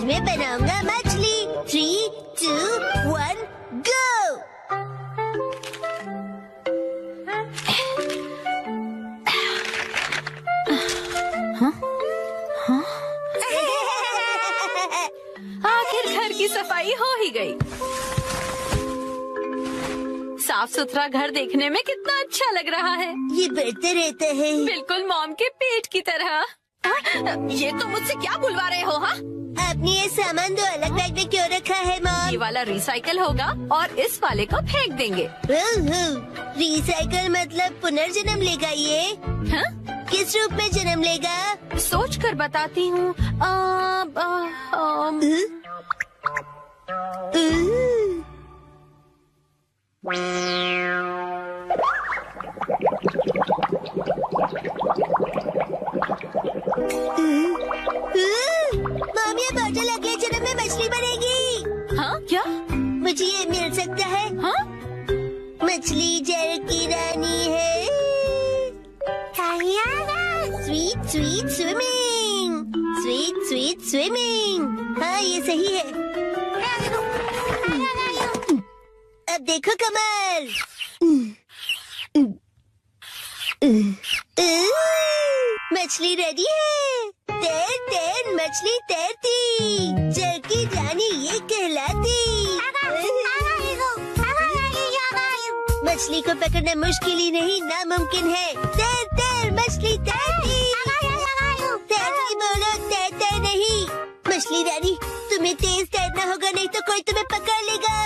इसमें बनाऊंगा मछली। 3, 2, 1, गो। आखिर घर की सफाई हो ही गई। साफ सुथरा घर देखने में कितना अच्छा लग रहा है। ये बढ़ता रहता है। बिल्कुल मॉम के पेट की तरह। ये तो मुझसे क्या बुलवा रहे हो? हाँ, आपने ये सामान दो अलग बैग में क्यों रखा है मॉम? ये वाला रिसाइकल होगा और इस वाले को फेंक देंगे। रिसाइकल मतलब पुनर्जन्म लेगा ये? हाँ? किस रूप में जन्म लेगा? सोच कर बताती हूँ। मॉम, ये बॉटल अगले जन्म में मछली बनेगी। हाँ क्या? मुझे ये मिल सकता है? हाँ? मछली जल की रानी है। Sweet sweet swimming, sweet sweet swimming. हाँ, ये सही है। अब देखो कमल। मछली रेडी है। तैर तैर मछली तैरती, जल की रानी ये कहलाती। मछली को पकड़ना मुश्किल ही नहीं नामुमकिन है। तैर तैर मछली तैरती। तैरती बोलो, तैरते नहीं। मछली रानी, तुम्हें तेज तैरना होगा, नहीं तो कोई तुम्हें पकड़ लेगा।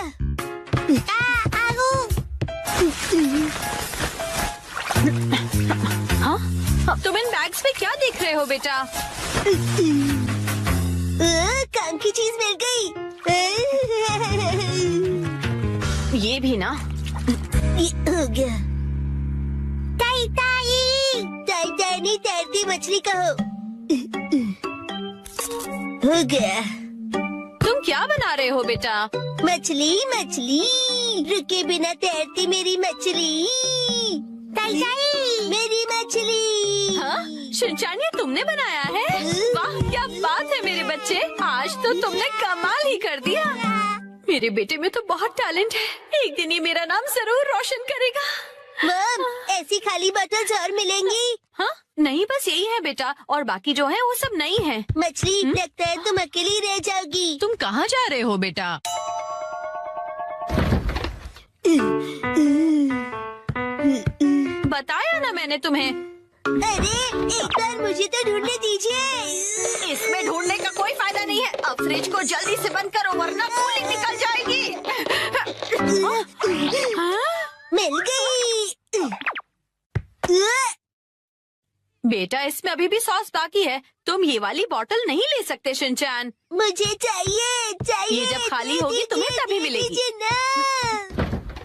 हाँ? तुम इन बैग्स में क्या देख रहे हो बेटा? काम की चीज मिल गई। ये भी ना। ये हो गया। ताई ताई, ताई ताई नहीं, तैरती मछली कहो। हो गया। तुम क्या बना रहे हो बेटा? मछली मछली, रुके बिना तैरती मेरी मछली। ताई ताई, मेरी मछली। हाँ? शिनचैन, ये तुमने बनाया है? वाह, क्या बात है मेरे बच्चे, आज तो तुमने कमाल ही कर दिया। मेरे बेटे में तो बहुत टैलेंट है, एक दिन ये मेरा नाम जरूर रोशन करेगा। मॉम, ऐसी खाली बॉटल्स और मिलेंगी? हाँ? नहीं, बस यही है बेटा, और बाकी जो है वो सब नहीं है। मछली, लगता है तुम अकेली रह जाओगी। तुम कहाँ जा रहे हो बेटा? बताया ना मैंने तुम्हें। अरे, एक बार मुझे तो ढूंढने दीजिए। इसमें ढूंढने का कोई फायदा नहीं है। अब फ्रिज को जल्दी से बंद करो वरना कूलिंग निकल जाएगी। मिल गई। बेटा, इसमें अभी भी सॉस बाकी है, तुम ये वाली बोतल नहीं ले सकते शिनचैन। मुझे चाहिए चाहिए। ये जब खाली होगी तुम्हें तभी मिलेगी। दीजिए ना।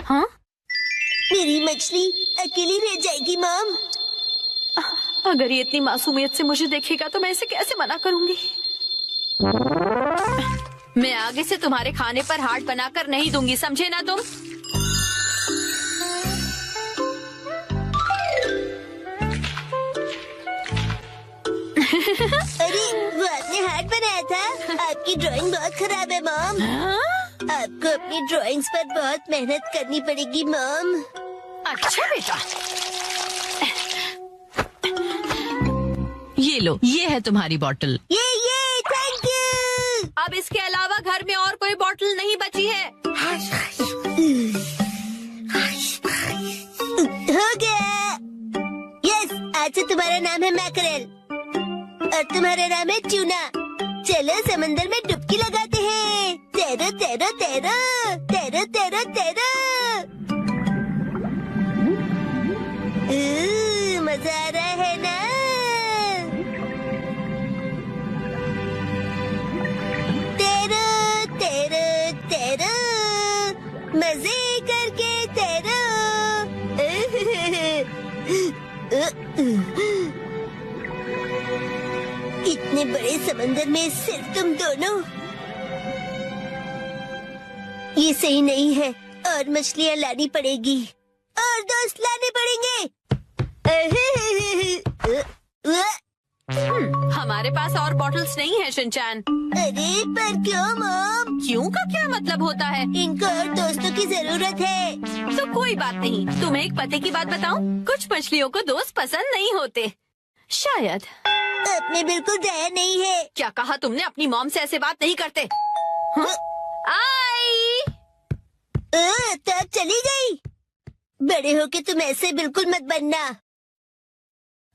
हाँ? मेरी मछली अकेली रह जाएगी मॉम। अगर ये इतनी मासूमियत से मुझे देखेगा तो मैं इसे कैसे मना करूंगी? मैं आगे से तुम्हारे खाने पर हाथ बनाकर नहीं दूंगी, समझे ना तुम? अरे, वो आपने हार्ट बनाया था। आपकी ड्राइंग बहुत खराब है मॉम। आपको अपनी ड्राइंग्स पर बहुत मेहनत करनी पड़ेगी मॉम। अच्छा बेटा, ये लो, ये है तुम्हारी बोतल। ये थैंक यू। अब इसके अलावा घर में और कोई बोतल नहीं बची है। हो गया। यस, आज से तुम्हारा नाम है मैकरेल और तुम्हारा नाम है ट्यूना। चलो समंदर में डुबकी लगाते हैं। तैरो तैरो तैरो तैरो तैरो तैरो। मजा आ रहा है ना? तैरो तैरो तैरो, मजे करके तैरो। इतने बड़े समंदर में सिर्फ तुम दोनों? ये सही नहीं है, और मछलियाँ लानी पड़ेगी और दोस्त लाने पड़ेंगे। हमारे पास और बॉटल्स नहीं है शिनचैन। अरे पर क्यों मॉम? क्यों का क्या मतलब होता है? इनको और दोस्तों की जरूरत है। तो कोई बात नहीं। तुम्हें एक पते की बात बताऊं? कुछ मछलियों को दोस्त पसंद नहीं होते। शायद। आपने बिल्कुल डरा नहीं है। क्या कहा तुमने? अपनी मॉम से ऐसे बात नहीं करते। हाँ? आई। तो अब चली गई। बड़े होके तुम ऐसे बिल्कुल मत बनना।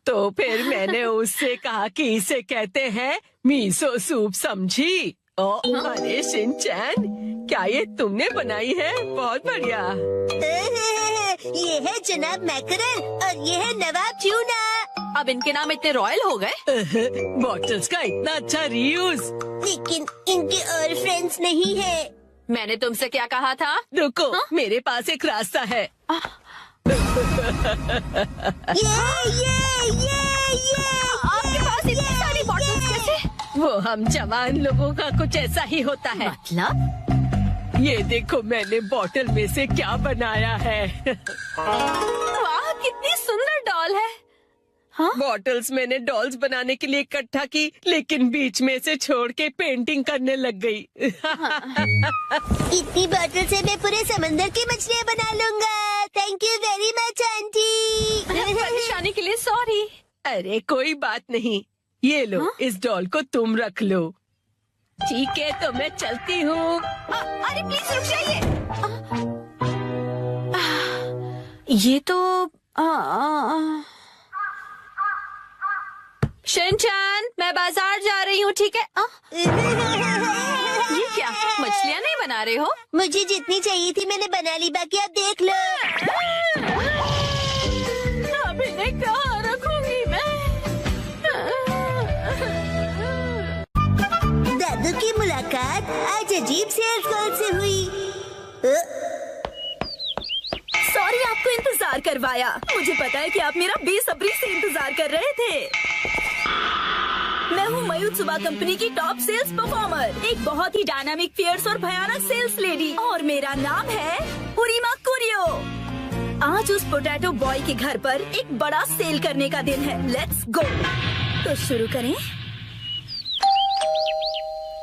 तो फिर मैंने उससे कहा कि इसे कहते हैं मीसो सूप, समझी? अरे शिनचैन, क्या ये तुमने बनाई है? बहुत बढ़िया। ये है जनाब मैकरल और ये है नवाब ट्यूना। अब इनके नाम इतने रॉयल हो गए। बॉटल्स का इतना अच्छा रीयूज। लेकिन इनके और फ्रेंड्स नहीं है। मैंने तुमसे क्या कहा था? रुको, मेरे पास एक रास्ता है। आपके पास इतनी सारी बॉटल्स कैसे? वो हम जवान लोगों का कुछ ऐसा ही होता है। मतलब? ये देखो मैंने बॉटल में से क्या बनाया है। वाह, कितनी सुंदर डॉल है। हाँ? बॉटल्स मैंने डॉल्स बनाने के लिए इकट्ठा की, लेकिन बीच में से छोड़ के पेंटिंग करने लग गई। इतनी बॉटल से मैं पूरे समंदर की मछलियाँ बना लूँगा। Thank you very much aunty. परेशानी के लिए सॉरी। अरे कोई बात नहीं, ये लो। हाँ? इस डॉल को तुम रख लो। ठीक है, तो मैं चलती हूँ। अरे प्लीज रुक जाइए। ये तो शिनचैन, मैं बाजार जा रही हूँ, ठीक है? ये क्या, मछलियाँ नहीं बना रहे हो? मुझे जितनी चाहिए थी मैंने बना ली, बाकी आप देख लो। अब इन्हें कहाँ रखूंगी मैं? दादू की मुलाकात आज अजीब सेल्स गर्ल से हुई। सॉरी आपको इंतजार करवाया। मुझे पता है कि आप मेरा बेसब्री से इंतजार कर रहे थे। मैं हूँ मायुत्सुबा कंपनी की टॉप सेल्स परफॉर्मर, एक बहुत ही डायनामिक, फियर्स और भयानक सेल्स लेडी, और मेरा नाम है उरीमा कुरियो। आज उस पोटैटो बॉय के घर पर एक बड़ा सेल करने का दिन है। Let's go. तो शुरू करें।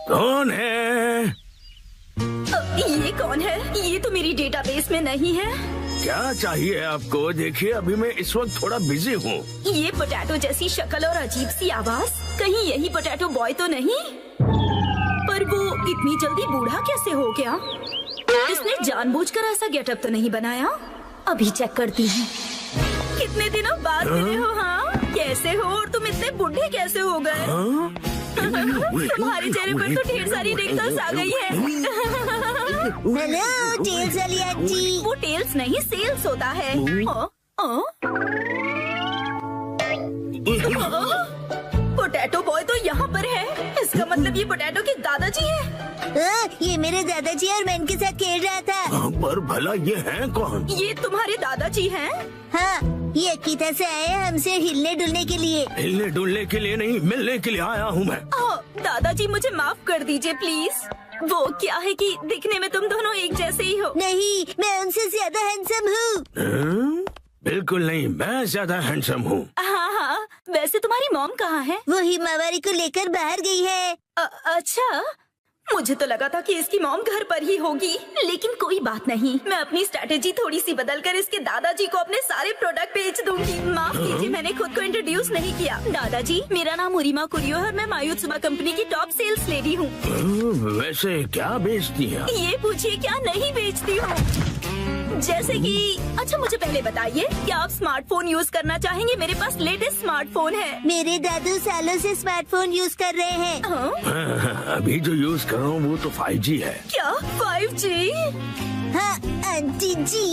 कौन है? ये कौन है? ये तो मेरी डेटाबेस में नहीं है। क्या चाहिए आपको? देखिए अभी मैं इस वक्त थोड़ा बिजी हूँ। ये पोटैटो जैसी शक्ल और अजीब सी आवाज, कहीं यही पोटैटो बॉय तो नहीं? पर वो इतनी जल्दी बूढ़ा कैसे हो गया? इसने जानबूझकर ऐसा गेटअप तो नहीं बनाया? अभी चेक करती हूँ। कितने दिनों बाद मिले हो? हाँ, कैसे हो? और तुम इतने बूढ़े कैसे हो गए? तुम्हारे चेहरे पर तो ढेर सारी रिंकल्स आ गई है। हेलो टेल्स वाली आंटी। वो टेल्स नहीं, सेल्स होता है। पोटैटो बॉय तो यहाँ पर है। इसका मतलब ये पोटैटो के दादाजी हैं। ये मेरे दादाजी और मैं इनके साथ खेल रहा था। पर भला ये हैं कौन? ये तुम्हारे दादाजी हैं? हाँ, ये अकीता से आए हैं हमसे हिलने डुलने के लिए। हिलने डुलने के लिए नहीं, मिलने के लिए आया हूँ मैं। दादाजी मुझे माफ कर दीजिए प्लीज। वो क्या है कि दिखने में तुम दोनों एक जैसे ही हो। नहीं, मैं उनसे ज्यादा हैंडसम हूँ। बिल्कुल नहीं, मैं ज्यादा हैंडसम हूँ। हाँ, वैसे तुम्हारी मॉम कहाँ है? वो हिमावारी को लेकर बाहर गई है। अच्छा, मुझे तो लगा था कि इसकी मॉम घर पर ही होगी, लेकिन कोई बात नहीं। मैं अपनी स्ट्रैटेजी थोड़ी सी बदलकर इसके दादाजी को अपने सारे प्रोडक्ट बेच दूंगी। माफ कीजिए, मैंने खुद को इंट्रोड्यूस नहीं किया। दादाजी, मेरा नाम उरीमा कुरियो है और मैं मायुत्सुबा कंपनी की टॉप सेल्स लेडी हूँ। वैसे क्या बेचती हैं? ये पूछिए, क्या नहीं बेचती हूँ? जैसे कि, अच्छा मुझे पहले बताइए, क्या आप स्मार्टफोन यूज करना चाहेंगे? मेरे पास लेटेस्ट स्मार्टफोन है। मेरे दादू सालों से स्मार्टफोन यूज कर रहे हैं। अभी जो यूज कर रहा हूँ वो तो 5G है। क्या 5G? हाँ आंटी जी।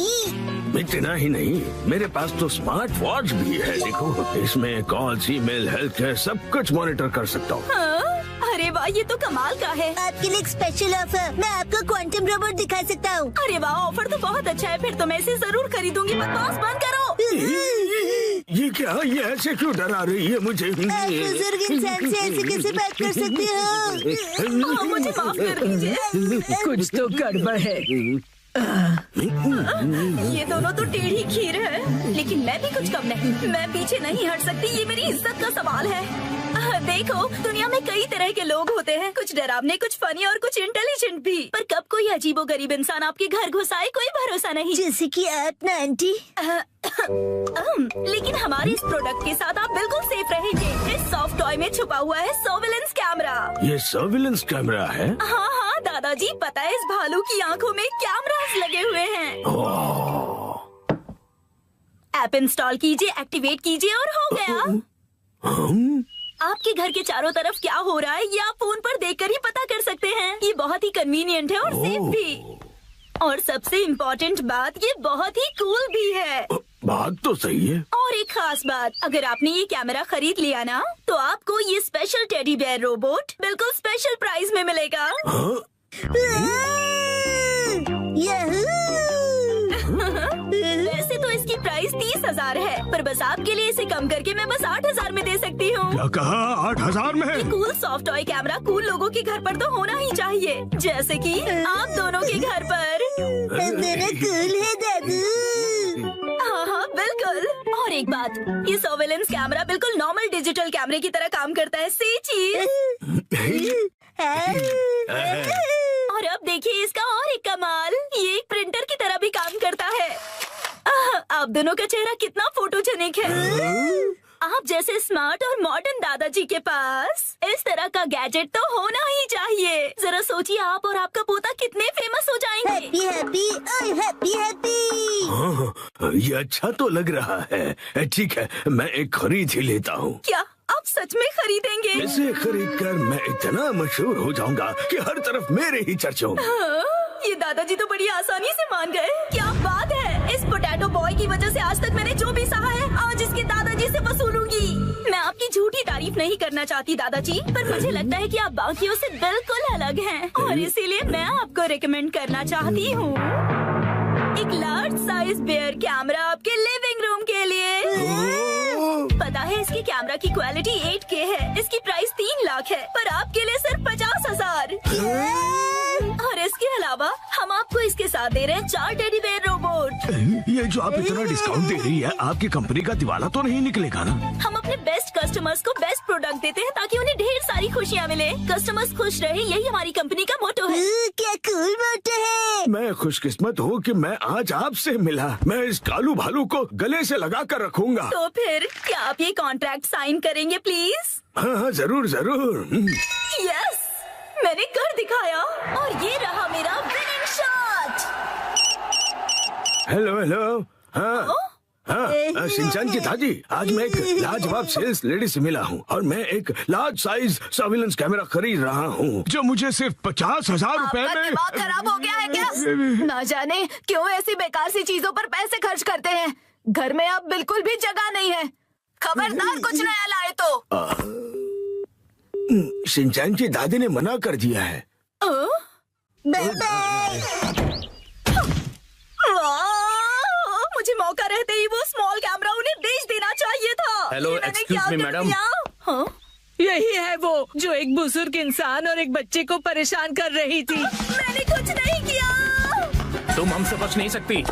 इतना ही नहीं, मेरे पास तो स्मार्ट वॉच भी है। देखो, इसमें कॉल्स, ईमेल, हेल्थ केयर सब कुछ मॉनिटर कर सकता हूँ। अरे वाह, ये तो कमाल का है। आपके लिए एक स्पेशल ऑफर, मैं आपको क्वांटम रोबोट दिखा सकता हूँ। अरे वाह, ऑफर तो बहुत अच्छा है। फिर तो मैं इसे जरूर खरीदूंगी। बकवास बंद करो। ये क्या? ये ऐसे क्यों डरा रही है मुझे? आप बुजुर्ग इंसान से ऐसे कैसे बात कर सकते हो? मुझे माफ कर दीजिए। कुछ तो गड़बड़ है। ये दोनों तो टेढ़ी खीर है, लेकिन मैं भी कुछ कम नहीं। मैं पीछे नहीं हट सकती, ये मेरी इज्जत का सवाल है। देखो, दुनिया में कई तरह के लोग होते हैं, कुछ डरावने, कुछ फनी और कुछ इंटेलिजेंट भी। पर कब कोई अजीबोगरीब इंसान आपके घर घुस आए, कोई भरोसा नहीं। जैसे कि आप ना आंटी। लेकिन हमारे इस प्रोडक्ट के साथ आप बिल्कुल सेफ रहेंगे। इस सॉफ्ट टॉय में छुपा हुआ है सर्विलेंस कैमरा। ये सर्विलेंस कैमरा है? हाँ हाँ दादाजी, पता है इस भालू की आंखों में कैमरास लगे हुए हैं। ऐप इंस्टॉल कीजिए, एक्टिवेट कीजिए और हो गया। आपके घर के चारों तरफ क्या हो रहा है ये आप फोन पर देखकर ही पता कर सकते हैं। ये बहुत ही कन्वीनियंट है और सेफ भी। और सबसे इम्पोर्टेंट बात, ये बहुत ही कूल भी है। बात तो सही है। और एक खास बात, अगर आपने ये कैमरा खरीद लिया ना, तो आपको ये स्पेशल टेडी बेयर रोबोट बिल्कुल स्पेशल प्राइस में मिलेगा। वैसे तो इसकी प्राइस 30,000 है, पर बस आपके लिए इसे कम करके मैं बस 8,000 में दे सकती हूँ। क्या कहा? 8,000 में? ये cool soft toy camera cool लोगों के घर पर तो होना ही चाहिए, जैसे कि आप दोनों के घर पर। मेरा कूल है दादू। हाँ हाँ बिल्कुल। और एक बात, ये सर्वेलेंस कैमरा बिल्कुल नॉर्मल डिजिटल कैमरे की तरह काम करता है। सी चीज। और अब देखिए इसका और एक कमाल, ये एक प्रिंटर की तरह भी काम करता है। आप दोनों का चेहरा कितना फोटोजेनिक है। आप जैसे स्मार्ट और मॉडर्न दादाजी के पास इस तरह का गैजेट तो होना ही चाहिए। जरा सोचिए, आप और आपका पोता कितने फेमस हो जाएंगे। हैप्पी हैप्पी ओए हैप्पी हैप्पी। हाँ, ये अच्छा तो लग रहा है। ठीक है, मैं एक खरीद ही लेता हूँ। क्या आप सच में खरीदेंगे? इसे खरीद कर मैं इतना मशहूर हो जाऊंगा कि हर तरफ मेरे ही चर्चे होंगे। हाँ, ये दादाजी तो बड़ी आसानी से मान गए। क्या बात है। इस पोटैटो बॉय की वजह से आज तक मैंने जो भी सहा है, आज इसके दादाजी से वसूलूंगी। मैं आपकी झूठी तारीफ नहीं करना चाहती दादाजी, पर मुझे लगता है कि आप बाकियों से बिल्कुल अलग हैं, और इसीलिए मैं आपको रिकमेंड करना चाहती हूँ एक लार्ज साइज बेयर कैमरा आपके लिविंग रूम के लिए। पता है इसकी कैमरा की क्वालिटी 8K है। इसकी प्राइस 3 लाख है, पर आपके लिए सिर्फ 50,000। और इसके अलावा हम आपको इसके साथ दे रहे हैं 4 टेडी बेयर रोबोट। ये जो आप इतना डिस्काउंट दे रही है, आपकी कंपनी का दिवाला तो नहीं निकलेगा ना? हम अपने बेस्ट कस्टमर्स को बेस्ट प्रोडक्ट देते हैं ताकि उन्हें ढेर सारी खुशियाँ मिले। कस्टमर्स खुश रहे, यही हमारी कंपनी का मोटो है। क्या कूल मोटो है। मैं खुशकिस्मत हूँ कि मैं आज आपसे मिला। मैं इस कालू भालू को गले से लगा कर रखूंगा। तो फिर क्या आप ये कॉन्ट्रैक्ट साइन करेंगे प्लीज? हाँ हाँ, जरूर जरूर। यस, मैंने कर दिखाया और ये रहा मेरा विनिंग शॉट। Hello hello. हाँ हाँ, शिनचैन की दादी, आज मैं एक लाजवाब सेल्स लेडी से मिला हूँ और मैं एक लार्ज साइज सर्विलेंस कैमरा खरीद रहा हूँ जो मुझे सिर्फ 50,000 रुपए आपका में। दिमाग खराब हो गया है क्या? ना जाने क्यों ऐसी बेकार सी चीजों पर पैसे खर्च करते हैं। घर में अब बिल्कुल भी जगह नहीं है। खबरदार कुछ नया लाए तो। शिनचैन की दादी ने मना कर दिया है। Bye bye. मुझे मौका रहते ही वो स्मॉल कैमरा उन्हें बेच देना चाहिए था। हेलो, ये मैंने एक्सक्यूज क्या मी, कर मैडम। दिया? हाँ? यही है वो जो एक बुजुर्ग इंसान और एक बच्चे को परेशान कर रही थी। मैंने कुछ नहीं किया। तुम हमसे बच नहीं सकती।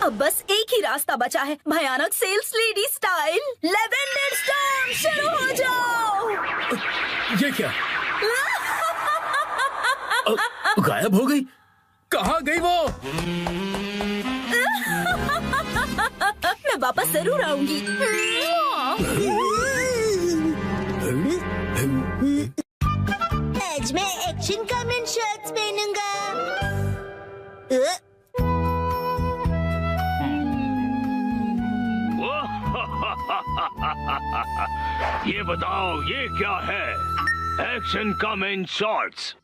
अब बस एक ही रास्ता बचा है, भयानक sales lady style. Lavender storm शुरू हो जाओ। ये क्या? गायब हो गई? कहाँ गई वो? मैं वापस जरूर आऊंगी। आज मैं एक्शन कमेंट शर्ट्स पहनूंगा। ये बताओ, ये क्या है? Action comment shots.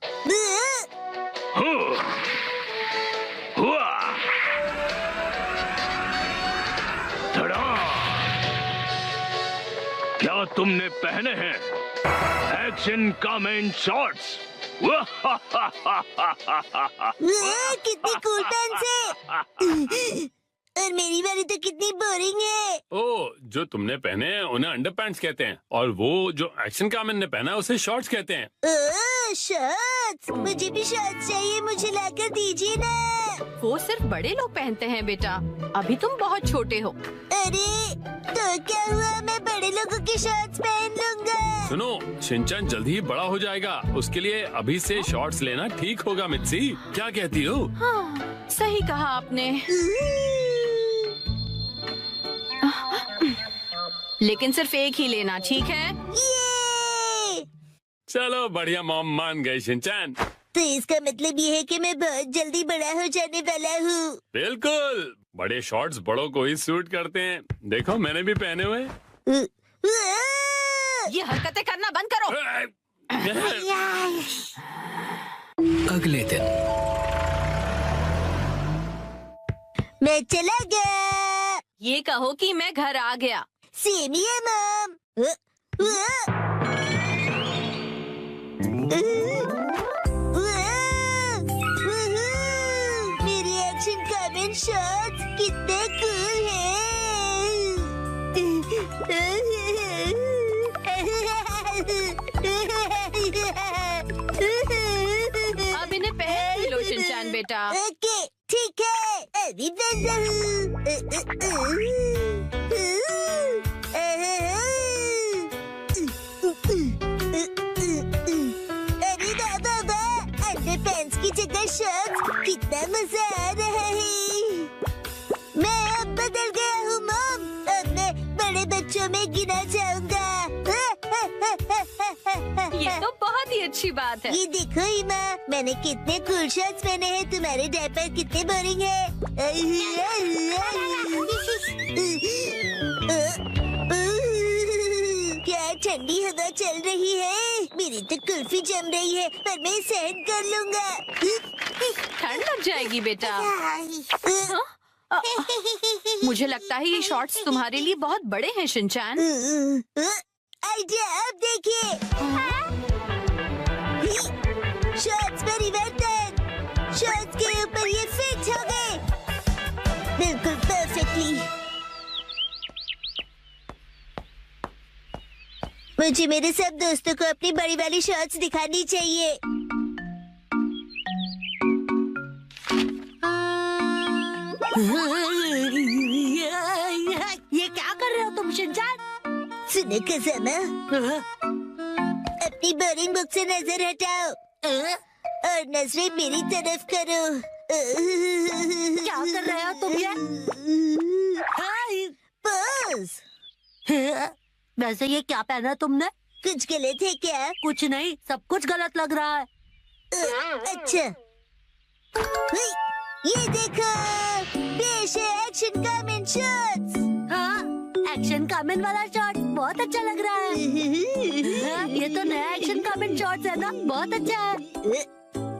क्या तुमने पहने हैं एक्शन कमेंट शॉर्ट्स? कितनी कूल पैंट्स है। और मेरी वाली तो कितनी बोरिंग है। ओ, जो तुमने पहने हैं उन्हें अंडरपैंट्स कहते हैं और वो जो एक्शन कामन ने पहना है उसे शॉर्ट्स कहते हैं। शर्ट शॉर्ट्स, मुझे भी शॉर्ट्स चाहिए, मुझे लाकर दीजिए ना। वो सिर्फ बड़े लोग पहनते हैं बेटा, अभी तुम बहुत छोटे हो। अरे तो क्या हुआ, मैं बड़े लोगों की शॉर्ट्स पहन लूंगा। सुनो, शिनचैन जल्दी ही बड़ा हो जाएगा, उसके लिए अभी से शॉर्ट्स लेना ठीक होगा। मित्सी, क्या कहती हो? हाँ, सही कहा आपने। लेकिन सिर्फ एक ही लेना, ठीक है? ये चलो बढ़िया, मॉम मान गई शिनचैन। तो इसका मतलब ये है कि मैं बहुत जल्दी बड़ा हो जाने वाला हूँ। बिल्कुल, बड़े शॉर्ट्स बड़ों को ही सूट करते हैं। देखो मैंने भी पहने हुए। ये हरकतें करना बंद करो। अगले दिन मैं चला गया। ये कहो कि मैं घर आ गया। सेम ही है मॉम। मेरी एक्शन कमेंट शॉट्स कितने कूल अब इन्हें पहन लो शिनचैन बेटा। ओके ठीक है, अभी बनता अरे बाबा, अंडरपैंट्स की जगह शर्ट्स, कितना मजा आ रहा है। मैं अब बदल गया हूँ मॉम, अब मैं बड़े बच्चों में गिना जाऊंगा। ये तो बहुत ही अच्छी बात है। ये देखो इमा, मैंने कितने कूल शर्ट्स पहने हैं, तुम्हारे डायपर कितने बोरिंग है। क्या ठंडी हवा चल रही है, मेरी तो कुल्फी जम रही है, पर मैं सहन कर लूंगा। ठंड लग जाएगी बेटा। मुझे लगता है ये शॉर्ट्स तुम्हारे लिए बहुत बड़े हैं शिनचैन। आइडिया, अब देखिए। शॉर्ट्स परिवर्तन, शॉर्ट्स के ऊपर ये फिट हो गए बिल्कुल परफेक्टली। मुझे मेरे सब दोस्तों को अपनी बड़ी वाली शॉर्ट्स दिखानी चाहिए। ये क्या कर रहे हो तुम शिनचैन? सुनो कज़ामा, अपनी बोरिंग बुक से नजर हटाओ और नजरें मेरी तरफ करो। क्या कर रहे हो तुम ये? बस, वैसे ये क्या पहना तुमने? कुछ गलत है क्या? कुछ नहीं, सब कुछ गलत लग रहा है। अच्छा, ये देखो, पेश है एक्शन कमेंट शॉट्स। हाँ, एक्शन कमेंट वाला शॉट बहुत अच्छा लग रहा है। हाँ, ये तो नया एक्शन कमेंट शॉट्स है ना, बहुत अच्छा है।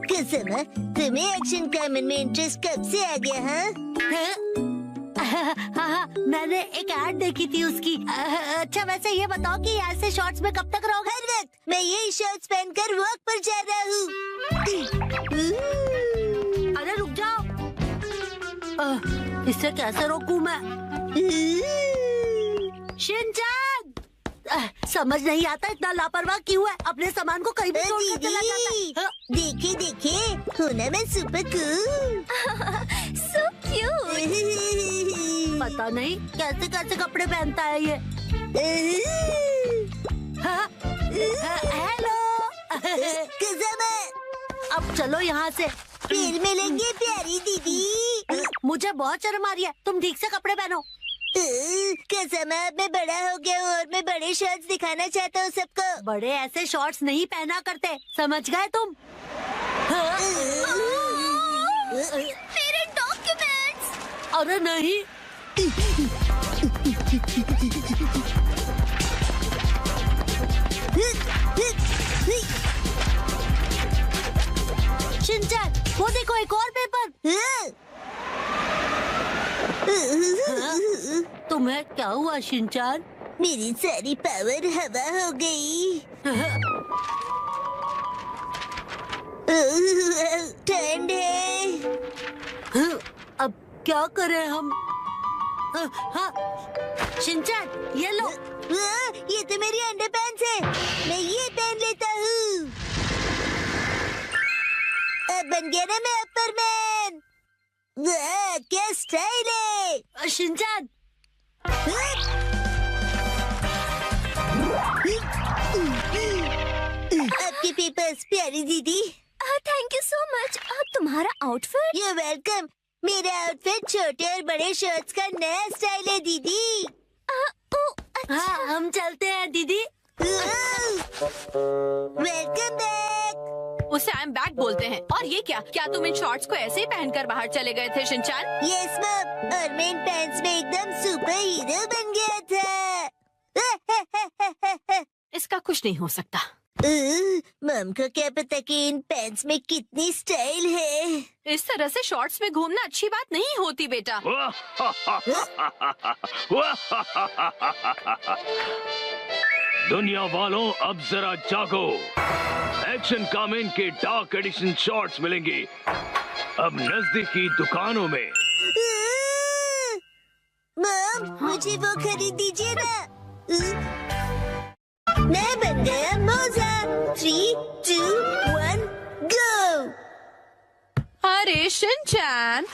कज़ामा, तुम्हें एक्शन कमेंट में इंटरेस्ट कब से आ गया? हाँ, मैंने एक ऐड देखी थी उसकी। अच्छा, वैसे ये बताओ कि ऐसे शॉर्ट्स में कब तक रहोगे? हर वक्त मैं यही शॉर्ट्स पहनकर वॉक पर जा रहा हूँ। अरे रुक जाओ, इससे कैसे रोकूं मैं? शिनचैन, समझ नहीं आता इतना लापरवाह क्यों है, अपने सामान को कहीं भी छोड़कर चला जाता है। देखे देखे, हूँ ना मैं सुपर कूल। So cute. पता नहीं कैसे कैसे कपड़े पहनता है ये। हेलो कज़ामा, अब चलो यहाँ से। फिर मिलेंगे प्यारी दीदी। मुझे बहुत शर्म आ रही है, तुम ठीक से कपड़े पहनो। कज़ामा, मैं बड़ा हो गया हूँ और मैं बड़े शॉर्ट्स दिखाना चाहता हूँ सबको। बड़े ऐसे शॉर्ट्स नहीं पहना करते, समझ गए तुम? मेरे डॉक्यूमेंट्स। अरे नहीं, शिनचैन, वो देखो एक और पेपर। तुम्हें क्या हुआ शिनचैन? मेरी सारी पावर हवा हो गई। ठंड है। अब क्या करें हम? हाँ, शिनचैन ये लो। ये तो मेरी अंडरपैंट्स है, मैं ये पहन लेता हूँ। बन गया ना मैं अपर मैन। क्या स्टाइल है शिनचैन, आपके पेपर्स प्यारी दीदी। Thank you so much. तुम्हारा आउटफिट? You welcome. मेरा आउटफिट छोटे और बड़े शर्ट्स का नया स्टाइल है दीदी। हाँ, हम चलते हैं दीदी। Welcome back. उसे आई एम बैक बोलते हैं। और ये क्या तुम इन शॉर्ट्स को ऐसे ही पहनकर बाहर चले गए थे शिनचैन? यस मैम, और मैं इन पैंट्स में एकदम सुपर हीरो बन गया था। इसका कुछ नहीं हो सकता। मम को क्या पता कि इन पैंट्स में कितनी स्टाइल है। इस तरह से शॉर्ट्स में घूमना अच्छी बात नहीं होती बेटा। दुनिया वालों, अब जरा जागो। एक्शन कामेन के डार्क एडिशन शॉर्ट्स मिलेंगे अब नजदीकी दुकानों में। मम, मुझे वो खरीद दीजिए ना। मैं बन गया मोजा। 3, 2, 1, गो। अरे शिनचैन,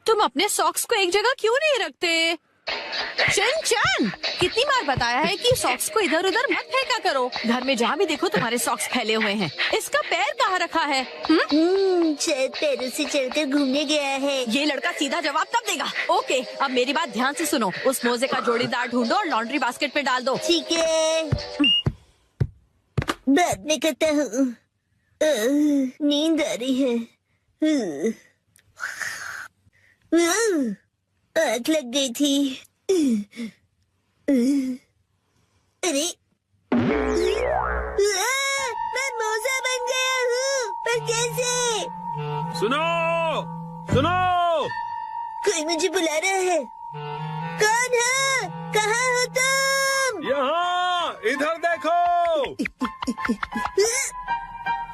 तुम अपने सॉक्स को एक जगह क्यों नहीं रखते? शिनचैन, कितनी बार बताया है कि सॉक्स को इधर उधर मत फेंका करो। घर में जहाँ भी देखो तुम्हारे सॉक्स फैले हुए हैं। इसका पैर कहाँ रखा है? शायद पैरों से चलकर घूमने गया है। ये लड़का सीधा जवाब तब देगा। ओके, अब मेरी बात ध्यान से सुनो। उस मोजे का जोड़ीदार ढूंढो और लॉन्ड्री बास्केट पे डाल दो। ठीक है, बाद में करता हूँ। नींद आ रही है। आग लग गई थी। अरे, मैं मोजा बन गया हूँ, पर कैसे? सुनो सुनो, कोई मुझे बुला रहा है। कौन है? कहाँ हो तुम? यहाँ इधर देखो।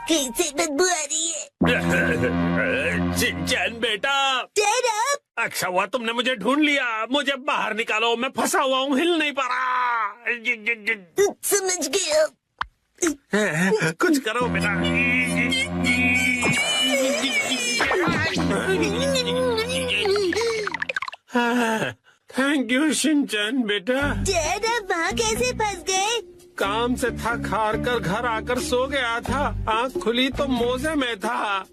कैसे बदबू आ रही है? शिनचैन बेटा, Stand up! अच्छा हुआ तुमने मुझे ढूंढ लिया। मुझे बाहर निकालो, मैं फंसा हुआ हूँ, हिल नहीं पा रहा। समझ गया। कुछ करो बेटा। थैंक यू शिनचैन बेटा। डैड, आप वहाँ कैसे फंस गए? काम से थक हार कर घर आकर सो गया था। आँख खुली तो मोजे में था।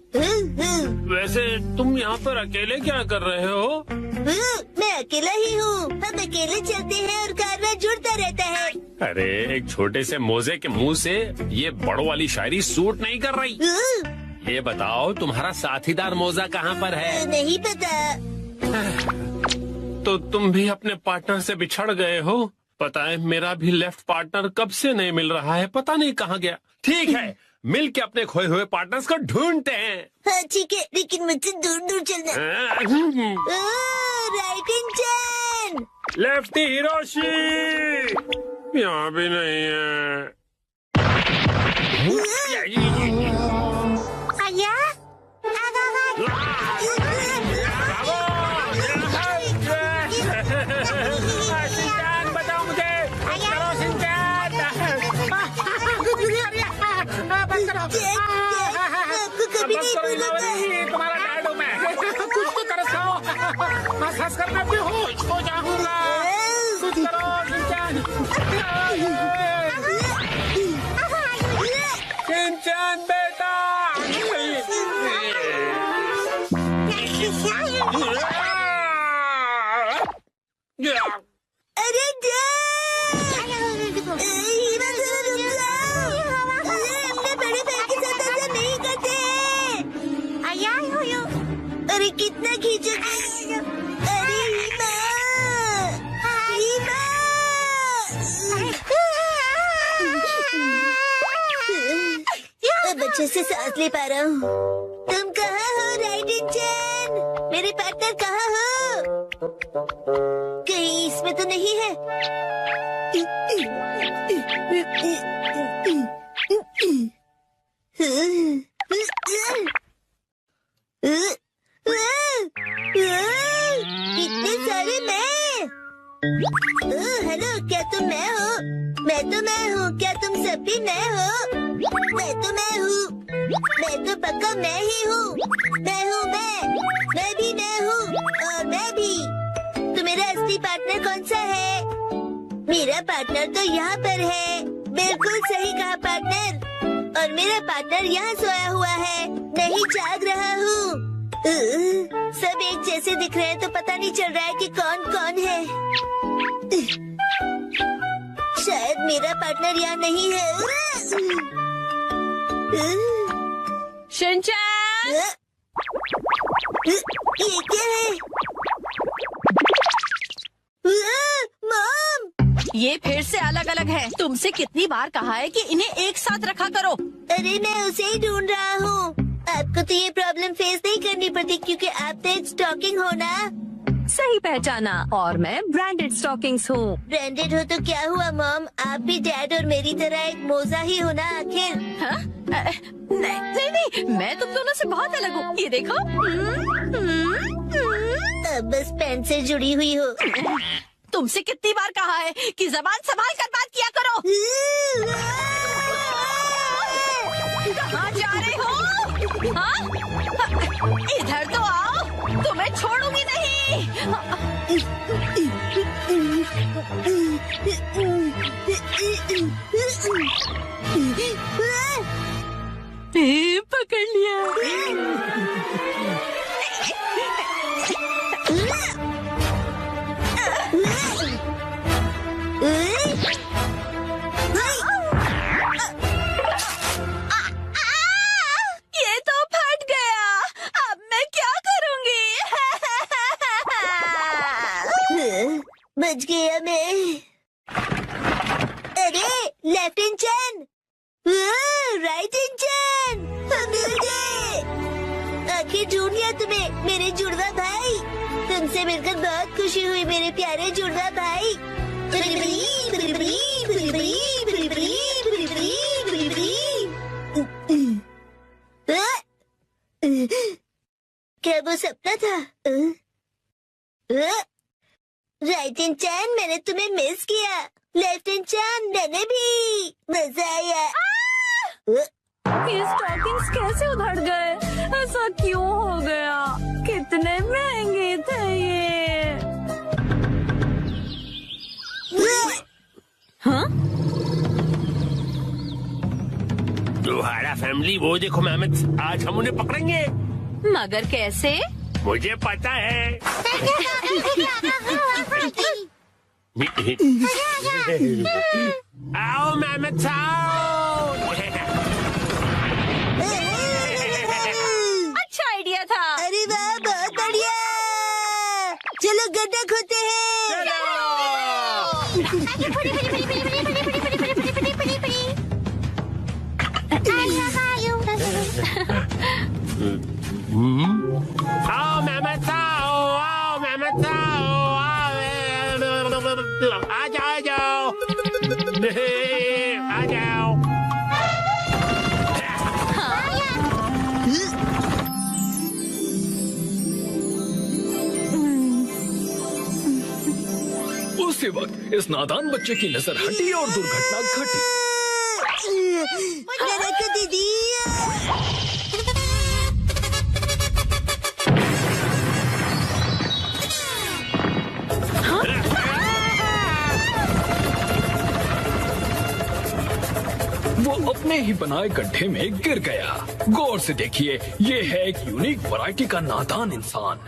वैसे तुम यहाँ पर अकेले क्या कर रहे हो? मैं अकेला ही हूँ। हम अकेले चलते हैं और कारवां जुड़ता रहता है। अरे, एक छोटे से मोजे के मुंह से ये बड़ों वाली शायरी सूट नहीं कर रही। ये बताओ, तुम्हारा साथीदार मोजा कहाँ पर है? नहीं पता। तो तुम भी अपने पार्टनर से बिछड़ गए हो? पता है, मेरा भी लेफ्ट पार्टनर कब से नहीं मिल रहा है, पता नहीं कहाँ गया। ठीक है, मिल के अपने खोए हुए पार्टनर्स को ढूंढते हैं। हाँ ठीक है, लेकिन मुझसे दूर दूर चलना। राइट इन चैन। लेफ्टी हिरोशी यहाँ भी नहीं है। आया? शिनचैन, बताओ मुझे। करो शिनचैन। आपको कभी नहीं बोला था। तुम्हारा डैड हूँ मैं। कुछ तो तरस खाओ। हंस कर मैं बेहोश हो जाऊंगा। कुछ करो शिनचैन। शिनचैन बेटा। अरे हमने बड़े भाई के साथ ऐसा नहीं करते। अरे कितना खींचोगे? अरे हीमा, अब अच्छे से सांस ले पा रहा हूँ। तुम कहाँ हो राइट इन चैन? मेरे पार्टनर कहाँ हो? कहीं इसमें तो नहीं है। इतने सारे मैं। हेलो, क्या तुम मैं हो? मैं तो मैं हूँ। क्या तुम सब भी मैं हो? मैं तो मैं हूँ। मैं तो पक्का मैं ही हूँ। मैं भी मैं हूँ और मैं भी। तो मेरा असली पार्टनर कौन सा है? मेरा पार्टनर तो यहाँ पर है। बिल्कुल सही कहा पार्टनर। और मेरा पार्टनर यहाँ सोया हुआ है, नहीं जाग रहा हूँ। सब एक जैसे दिख रहे हैं तो पता नहीं चल रहा है कि कौन कौन है। शायद मेरा पार्टनर यहाँ नहीं है। शिनचैन! ये क्या है? मॉम! ये फिर से अलग अलग है। तुमसे कितनी बार कहा है कि इन्हें एक साथ रखा करो। अरे मैं उसे ही ढूंढ रहा हूँ। आपको तो ये प्रॉब्लम फेस नहीं करनी पड़ती क्योंकि आप तो एक स्टॉकिंग हो ना। सही पहचाना, और मैं ब्रांडेड स्टॉकिंग्स हूँ। ब्रांडेड हो तो क्या हुआ मॉम? आप भी डैड और मेरी तरह एक मोजा ही हो ना आखिर। हाँ? नहीं, मैं तुम दोनों से बहुत अलग हूँ। ये देखो। अब बस पेन से जुड़ी हुई हो। तुमसे कितनी बार कहा है कि जबान संभाल कर बात किया करो। कहाँ जा रहे हो? हाँ? इधर तो आओ, तुम्हें छोड़ूंगी नहीं। पकड़ लिया। ये तो फट गया। अब मैं क्या करूंगी? बच गया मैं। अरे लेफ्ट इंजन, राइट इंजन, मिल गए। आखिर ढूंढ लिया तुम्हें मेरे जुड़वा भाई। तुमसे मिलकर बहुत खुशी हुई मेरे प्यारे जुड़वा भाई। क्या वो सपना था? राइट इंजन, मैंने तुम्हें मिस किया। लेफ्ट इंजन, मैंने भी। मजा आया। ये स्टॉकिंग्स कैसे उधड़ गए? ऐसा क्यों हो गया? कितने महंगे थे ये। हाँ? तुम्हारा फैमिली वो देखो मेहमत, आज हम उन्हें पकड़ेंगे। मगर कैसे? मुझे पता है। आओ मेहमत आओ। अच्छा आइडिया था। अरे वाह, बहुत बढ़िया। चलो गड्ढा खोदते हैं। आओ मेहमत आओ मेहमत आओ। आ जाओ आ जाओ। उसी वक्त इस नादान बच्चे की नजर हटी और दुर्घटना घटी। दीदी, वो अपने ही बनाए गड्ढे में गिर गया। गौर से देखिए, ये है एक यूनिक वैरायटी का नादान इंसान।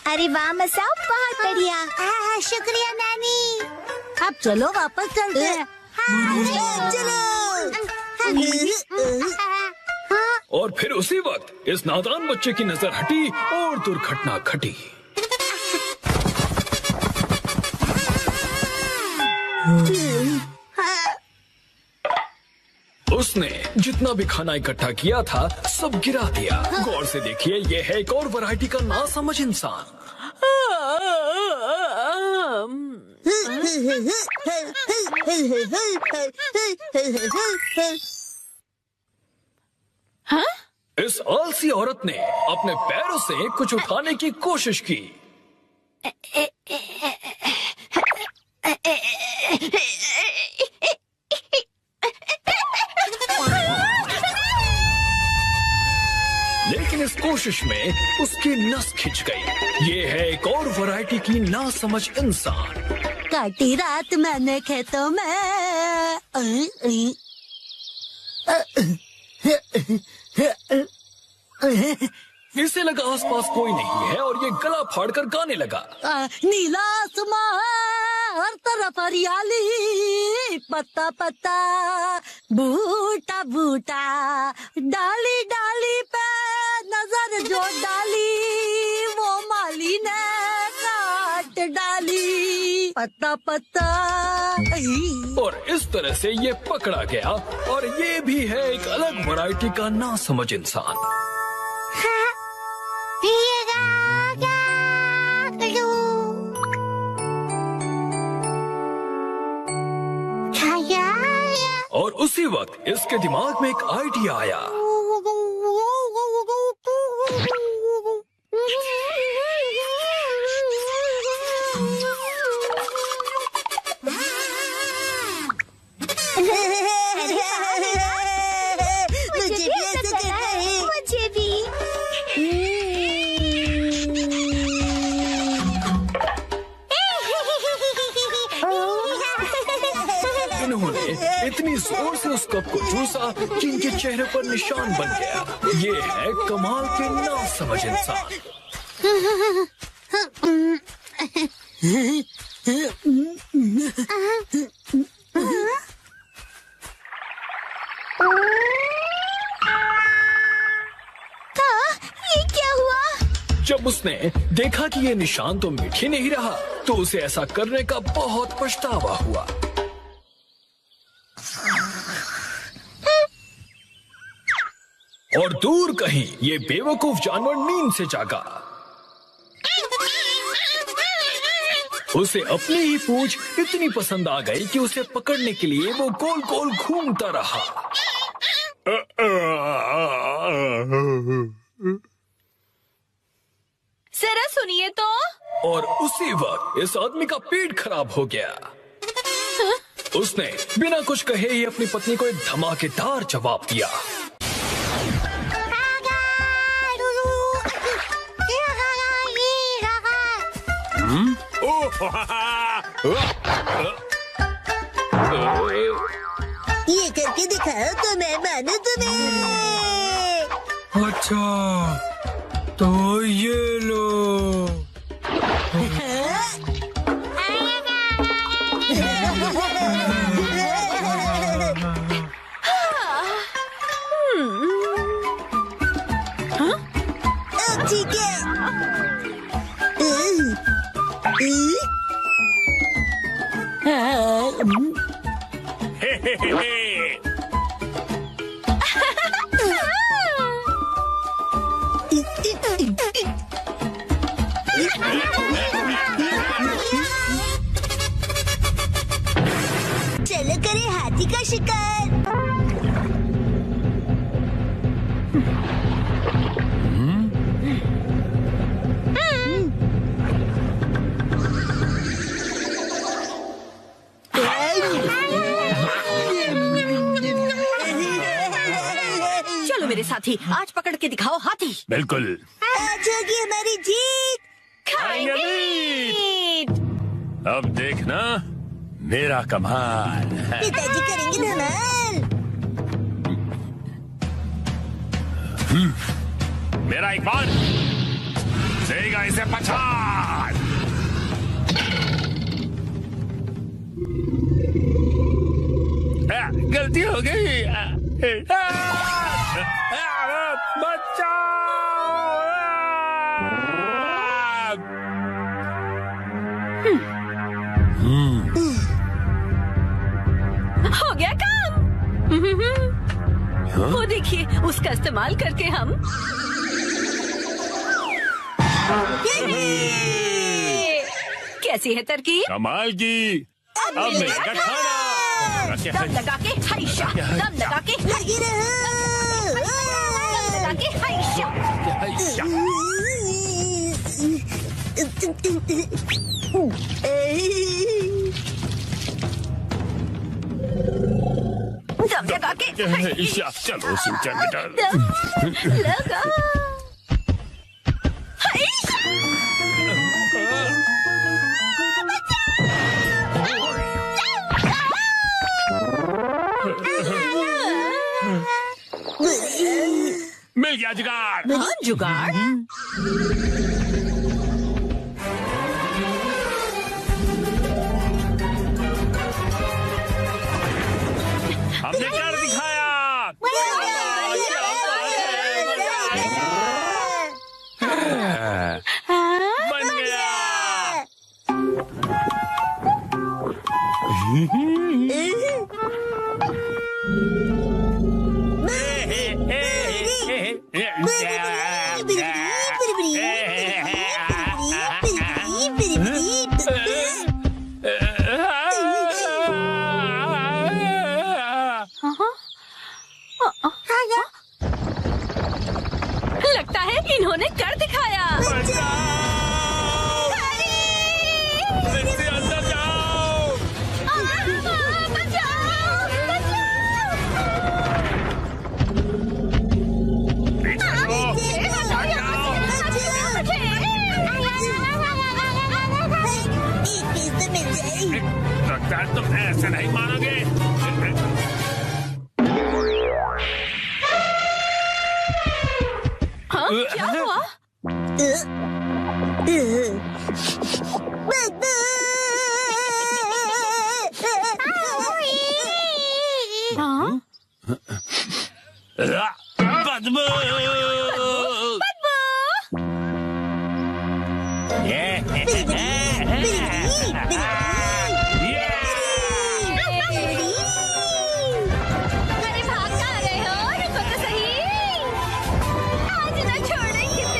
अरे वाह मसाओ, बहुत बढ़िया। शुक्रिया नानी। अब चलो वापस चलते हैं। चलो। और फिर उसी वक्त इस नादान बच्चे की नजर हटी और दुर्घटना घटी। उसने जितना भी खाना इकट्ठा किया था सब गिरा दिया। गौर से देखिए, ये है एक और वैरायटी का नासमझ इंसान। हाँ? इस आलसी औरत ने अपने पैरों से कुछ उठाने की कोशिश की। कोशिश में उसकी नस खिंच गई। ये है एक और वैरायटी की नासमझ इंसान। काटी रात मैंने खेतों में। इसे लगा आसपास कोई नहीं है और ये गला फाड़कर गाने लगा। नीला आसमां हर तरफ हरियाली, पत्ता पत्ता बूटा बूटा, डाली डाली पे नजर जो डाली वो माली ने काट डाली, पत्ता पत्ता। और इस तरह से ये पकड़ा गया और ये भी है एक अलग वैरायटी का नासमझ इंसान। और उसी वक्त इसके दिमाग में एक आइडिया आया। मुझे भी ऐसा करना है। मुझे भी। इन्होंने इतनी जोर से उस कप को चूसा कि इनके चेहरे पर निशान बन गया। ये है कमाल के नासमझ इंसान। ये क्या हुआ? जब उसने देखा कि ये निशान तो मिट ही नहीं रहा, तो उसे ऐसा करने का बहुत पछतावा हुआ। और दूर कहीं ये बेवकूफ जानवर नींद से जागा। उसे अपनी ही पूंछ इतनी पसंद आ गई कि उसे पकड़ने के लिए वो गोल गोल घूमता रहा। जरा सुनिए तो। और उसी वक्त इस आदमी का पेट खराब हो गया। उसने बिना कुछ कहे ही अपनी पत्नी को एक धमाकेदार जवाब दिया। ये करके दिखाओ तो मैं मानू तुम्हें। अच्छा तो ये लो। ठीक है। चलो करे हाथी का शिकार। चलो मेरे साथी, आज पकड़ के दिखाओ हाथी। बिल्कुल। आज होगी हमारी जीत। अब देखना मेरा कमाल। पिताजी करेंगे धमाल। मेरा एक बार देगा इसे पछाड़। गलती हो गई। हो गया काम। वो देखिए, उसका इस्तेमाल करके हम कैसी है तरकीब? कमाल की। अब मिलेगा खाना। दम लगा के हाइशा, दम लगा के लगी रहो। दम लगा के हाइशा। दम लगा के चलो सिंचन बेटा। दम लगा। मिल गया जुगाड़। हाँ, जुगाड़। हमने कर दिखाया। बन गया। लगता है इन्होंने कर दिखाया। इससे अंदर जाओ। लगता है तुम ऐसे नहीं मानोगे। हाँ, क्या हुआ? हाँ? बदबू। अरे भाग कहाँ रहे हो? रुको तो सही। आज ना छोड़ेंगे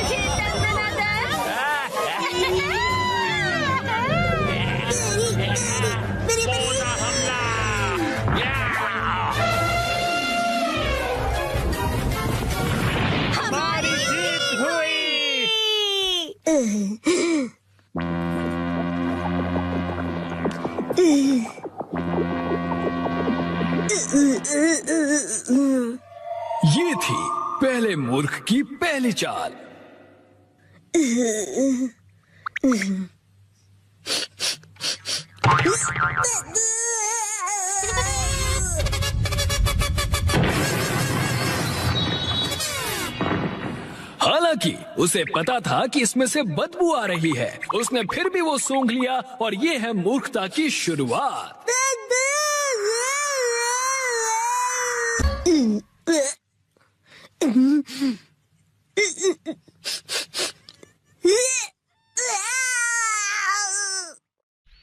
तुझे पूरा हमला। हमारी जीत हुई। ये थी पहले मूर्ख की पहली चाल। हालांकि उसे पता था कि इसमें से बदबू आ रही है, उसने फिर भी वो सूंघ लिया और ये है मूर्खता की शुरुआत।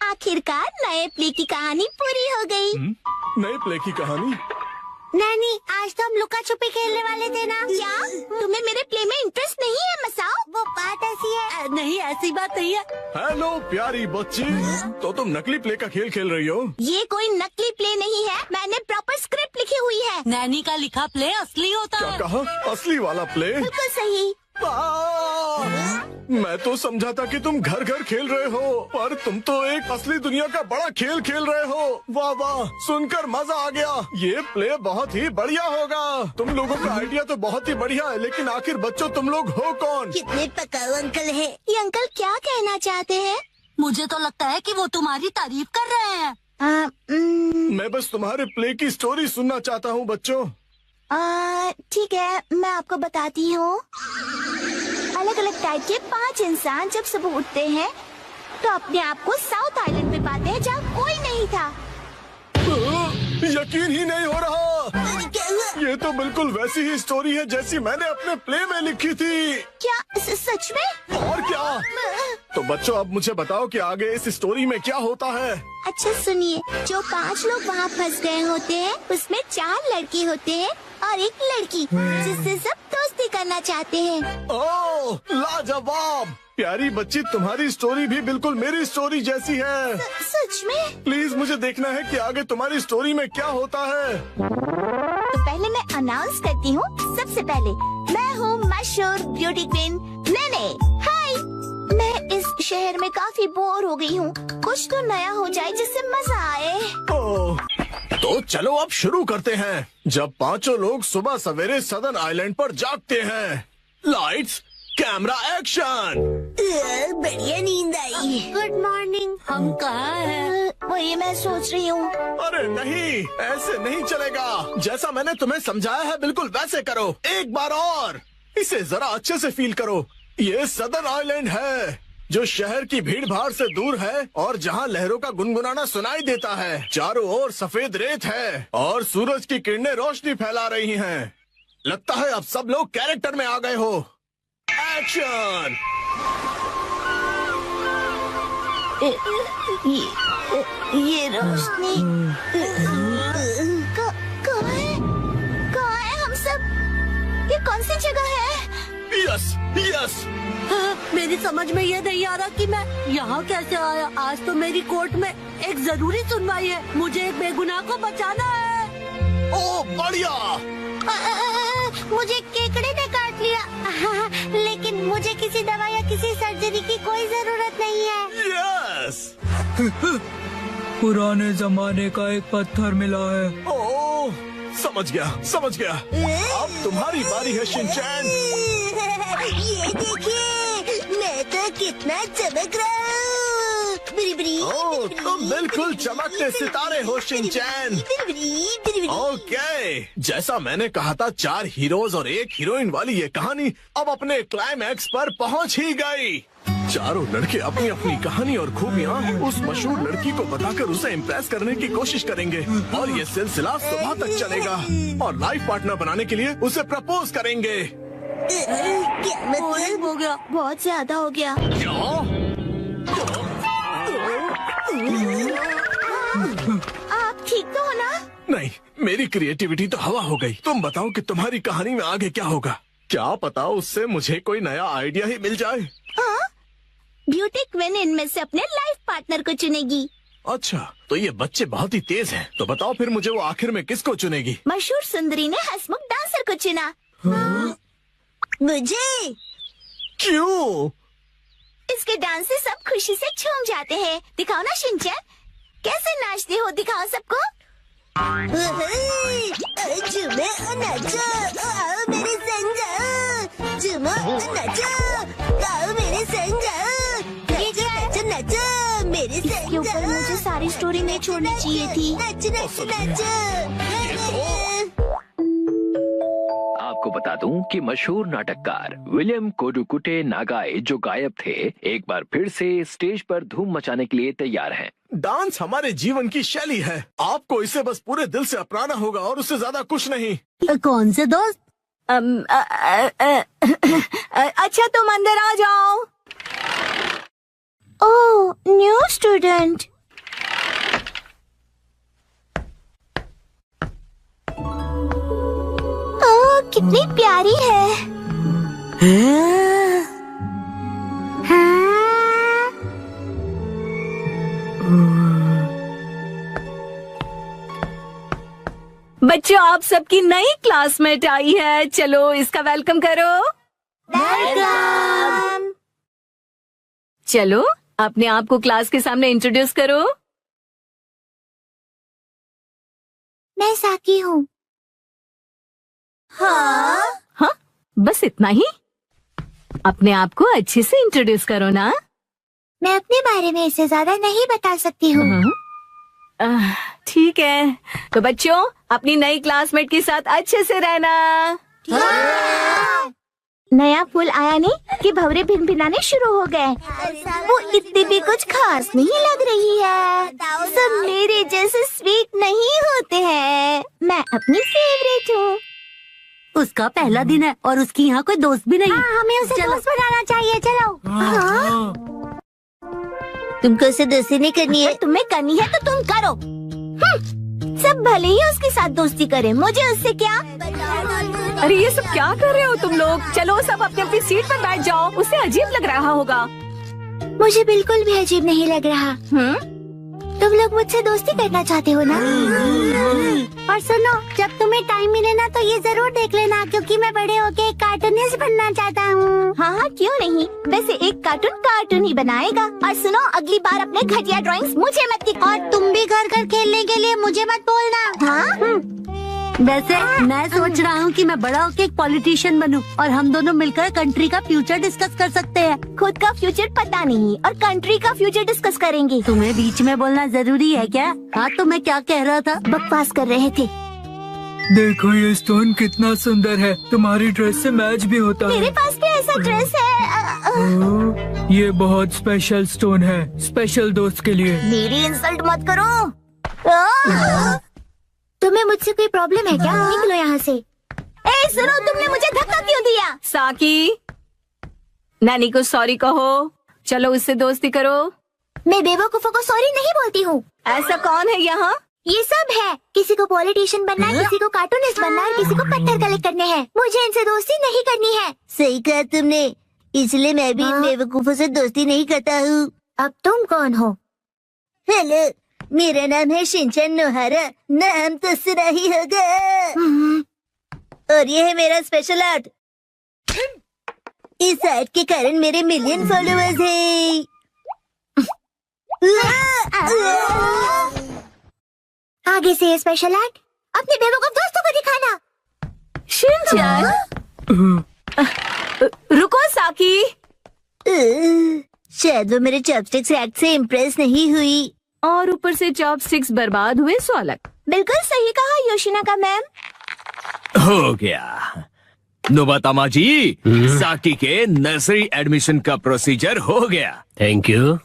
आखिरकार नए प्ले की कहानी पूरी हो गई। नए प्ले की कहानी? नानी, आज तो हम लुका छुपी खेलने वाले थे ना। क्या तुम्हें मेरे प्ले में इंटरेस्ट नहीं है मसाओ? वो बात ऐसी है। नहीं, ऐसी बात नहीं है। हेलो प्यारी बच्ची, तो तुम नकली प्ले का खेल खेल रही हो? ये कोई नकली प्ले नहीं है, मैंने प्रॉपर स्क्रिप्ट लिखी हुई है। नैनी का लिखा प्ले असली होता क्या है। कहा? असली वाला प्ले? बिल्कुल सही। मैं तो समझा था कि तुम घर घर खेल रहे हो, पर तुम तो एक असली दुनिया का बड़ा खेल खेल रहे हो। वाह वाह, सुनकर मजा आ गया। ये प्ले बहुत ही बढ़िया होगा। तुम लोगों का आइडिया तो बहुत ही बढ़िया है, लेकिन आखिर बच्चों तुम लोग हो कौन? कितने पकाऊ अंकल हैं। ये अंकल क्या कहना चाहते हैं? मुझे तो लगता है कि वो तुम्हारी तारीफ कर रहे हैं। मैं बस तुम्हारे प्ले की स्टोरी सुनना चाहता हूँ बच्चों। ठीक है, मैं आपको बताती हूँ। अलग अलग टाइप के 5 इंसान जब सुबह उठते हैं तो अपने आप को साउथ आइलैंड पे पाते हैं जहाँ कोई नहीं था। यकीन ही नहीं हो रहा। ये तो बिल्कुल वैसी ही स्टोरी है जैसी मैंने अपने प्ले में लिखी थी। क्या सच में? और क्या? तो बच्चों, अब मुझे बताओ कि आगे इस स्टोरी में क्या होता है। अच्छा सुनिए, जो 5 लोग वहाँ फंस गए होते हैं उसमें 4 लड़के होते हैं और 1 लड़की जिससे सब दोस्ती करना चाहते हैं। ओह, लाजवाब। प्यारी बच्ची, तुम्हारी स्टोरी भी बिल्कुल मेरी स्टोरी जैसी है। सच में? प्लीज मुझे देखना है कि आगे तुम्हारी स्टोरी में क्या होता है। तो पहले मैं अनाउंस करती हूँ। सबसे पहले मैं हूँ मशहूर ब्यूटी क्वीन नेने। हाय, मैं इस शहर में काफी बोर हो गई हूँ। कुछ तो नया हो जाए जिससे मजा आए। ओह, तो चलो अब शुरू करते हैं। जब 5 लोग सुबह सवेरे सदर्न आइलैंड पर जागते हैं। Lights, camera, action. बढ़िया नींद आई। Good morning. हम कहाँ हैं? वही मैं सोच रही हूँ। अरे नहीं, ऐसे नहीं चलेगा। जैसा मैंने तुम्हें समझाया है बिल्कुल वैसे करो। एक बार और। इसे जरा अच्छे से फील करो। ये सदर्न आइलैंड है जो शहर की भीड़ भाड़ से दूर है और जहाँ लहरों का गुनगुनाना सुनाई देता है। चारों ओर सफेद रेत है और सूरज की किरणें रोशनी फैला रही हैं। लगता है अब सब लोग कैरेक्टर में आ गए हो। एक्शन! ये रोशनी कहाँ है हम सब? ये कौन सी जगह है? Yes yes. मेरी समझ में ये नहीं आ रहा कि मैं यहाँ कैसे आया। आज तो मेरी कोर्ट में एक जरूरी सुनवाई है। मुझे एक बेगुनाह को बचाना है। ओ बढ़िया। मुझे केकड़े ने काट लिया लेकिन मुझे किसी दवा या किसी सर्जरी की कोई जरूरत नहीं है। यस। पुराने जमाने का एक पत्थर मिला है। ओ समझ गया। अब तुम्हारी बारी है शिनचैन। ये देखिए मैं तो कितना चमक रहा हूँ। ओह, तुम बिल्कुल चमकते सितारे हो शिनचैन। ओके, जैसा मैंने कहा था 4 हीरोज और 1 हीरोइन वाली ये कहानी अब अपने क्लाइमैक्स पर पहुंच ही गई। चारों लड़के अपनी अपनी कहानी और खूबियाँ उस मशहूर लड़की को बताकर उसे इम्प्रेस करने की कोशिश करेंगे और ये सिलसिला सुबह तक चलेगा और लाइफ पार्टनर बनाने के लिए उसे प्रपोज करेंगे। क्या मतलब? हो गया, बहुत ज्यादा हो गया। आप ठीक तो हो ना? नहीं, मेरी क्रिएटिविटी तो हवा हो गई। तुम बताओ कि तुम्हारी कहानी में आगे क्या होगा? क्या पता उससे मुझे कोई नया आइडिया ही मिल जाए। ब्यूटी क्वीन इनमें से अपने लाइफ पार्टनर को चुनेगी। अच्छा, तो ये बच्चे बहुत ही तेज हैं। तो बताओ फिर मुझे वो आखिर में किसको चुनेगी? मशहूर सुंदरी ने हंसमुख डांसर को चुना। मुझे? क्यों? इसके डांस से सब खुशी से झूम जाते हैं। दिखाओ ना शिनचैन, कैसे नाचते हो, दिखाओ सबको। झूमो नाचो, आओ मेरे संग जाओ। झूमो नाचो, आओ मेरे संग जाओ। ये नाचो नाचो मेरे संग जाओ। ऊपर मुझे सारी स्टोरी नहीं छोड़नी चाहिए थी। नाचो नाचो नाचो। आपको बता दूं कि मशहूर नाटककार विलियम कोडुकुटे नागाई जो गायब थे, एक बार फिर से स्टेज पर धूम मचाने के लिए तैयार हैं। डांस हमारे जीवन की शैली है। आपको इसे बस पूरे दिल से अपनाना होगा और उससे ज्यादा कुछ नहीं। कौन से दोस्त? अच्छा तुम अंदर आ जाओ। ओह, न्यू स्टूडेंट। ओह, कितनी प्यारी है। बच्चों, आप सबकी नई क्लासमेट आई है। चलो इसका वेलकम करो। वेलकम। चलो अपने आप को क्लास के सामने इंट्रोड्यूस करो। मैं साकी हूँ। हाँ, बस इतना ही? अपने आप को अच्छे से इंट्रोड्यूस करो ना। मैं अपने बारे में इससे ज्यादा नहीं बता सकती हूँ। ठीक है, तो बच्चों अपनी नई क्लासमेट के साथ अच्छे से रहना। नया फूल आया नहीं कि भंवरे भिनभिनाने शुरू हो गए। वो इतनी भी कुछ खास नहीं लग रही है। सब मेरे जैसे स्वीट नहीं होते हैं। मैं अपनी फेवरेट हूँ। उसका पहला दिन है और उसकी यहाँ कोई दोस्त भी नहीं। हमें उसे दोस्त बनाना चाहिए। चलो। तुमको उसे दोस्ती नहीं करनी है? तुम्हें करनी है तो तुम करो। सब भले ही उसके साथ दोस्ती करें, मुझे उससे क्या। अरे ये सब क्या कर रहे हो तुम लोग? चलो सब अपनी अपनी सीट पर बैठ जाओ। उसे अजीब लग रहा होगा। मुझे बिल्कुल भी अजीब नहीं लग रहा। तुम लोग मुझसे दोस्ती करना चाहते हो ना? और सुनो, जब तुम्हें टाइम मिले ना तो ये जरूर देख लेना, क्योंकि मैं बड़े होके एक कार्टूनिस्ट बनना चाहता हूँ। हाँ, क्यों नहीं। वैसे एक कार्टून ही बनाएगा। और सुनो, अगली बार अपने घटिया ड्राइंग्स मुझे मत दिखाओ। और तुम भी घर खेलने के लिए मुझे मत बोलना। हाँ? वैसे मैं सोच रहा हूँ कि मैं बड़ा होके एक पॉलिटिशियन बनूं और हम दोनों मिलकर कंट्री का फ्यूचर डिस्कस कर सकते हैं। खुद का फ्यूचर पता नहीं और कंट्री का फ्यूचर डिस्कस करेंगे। तुम्हें बीच में बोलना जरूरी है क्या? हाँ, तो मैं क्या कह रहा था? बकवास कर रहे थे। देखो ये स्टोन कितना सुंदर है, तुम्हारी ड्रेस से मैच भी होता है। मेरे पास भी ऐसा ड्रेस है। ये बहुत स्पेशल स्टोन है, स्पेशल दोस्त के लिए। मेरी इंसल्ट मत करो। तुम्हें मुझसे कोई प्रॉब्लम है क्या? निकलो यहाँ से। ए सुनो, तुमने मुझे धक्का क्यों दिया? साकी, नानी को सॉरी कहो। चलो उससे दोस्ती करो। मैं बेवकूफों को सॉरी नहीं बोलती हूँ। ऐसा कौन है यहाँ? ये सब है। किसी को पॉलिटिशियन बनना है, किसी को कार्टूनिस्ट बनना है, किसी को पत्थर कलेक्ट करने हैं। मुझे इनसे दोस्ती नहीं करनी है। सही कहा तुमने, इसलिए मैं भी इन बेवकूफों से दोस्ती नहीं करता हूँ। अब तुम कौन हो? हेलो, मेरा नाम है शिनचैन नोहारा। नाम तो सुना ही होगा। और ये है मेरा स्पेशल आर्ट। इस आर्ट के कारण मेरे मिलियन फॉलोअर्स हैं। आगे से ये स्पेशल आर्ट अपने बेवकूफ दोस्तों को दिखाना। शिनचैन, रुको साकी। शायद वो मेरे चॉपस्टिक्स एक्ट से इम्प्रेस नहीं हुई। और ऊपर से चॉपस्टिक्स बर्बाद हुए, सो अलग। बिल्कुल सही कहा योशिनाका मैम। हो गया। नोबातामा जी, साकी के नर्सरी एडमिशन का प्रोसीजर हो गया। Thank you.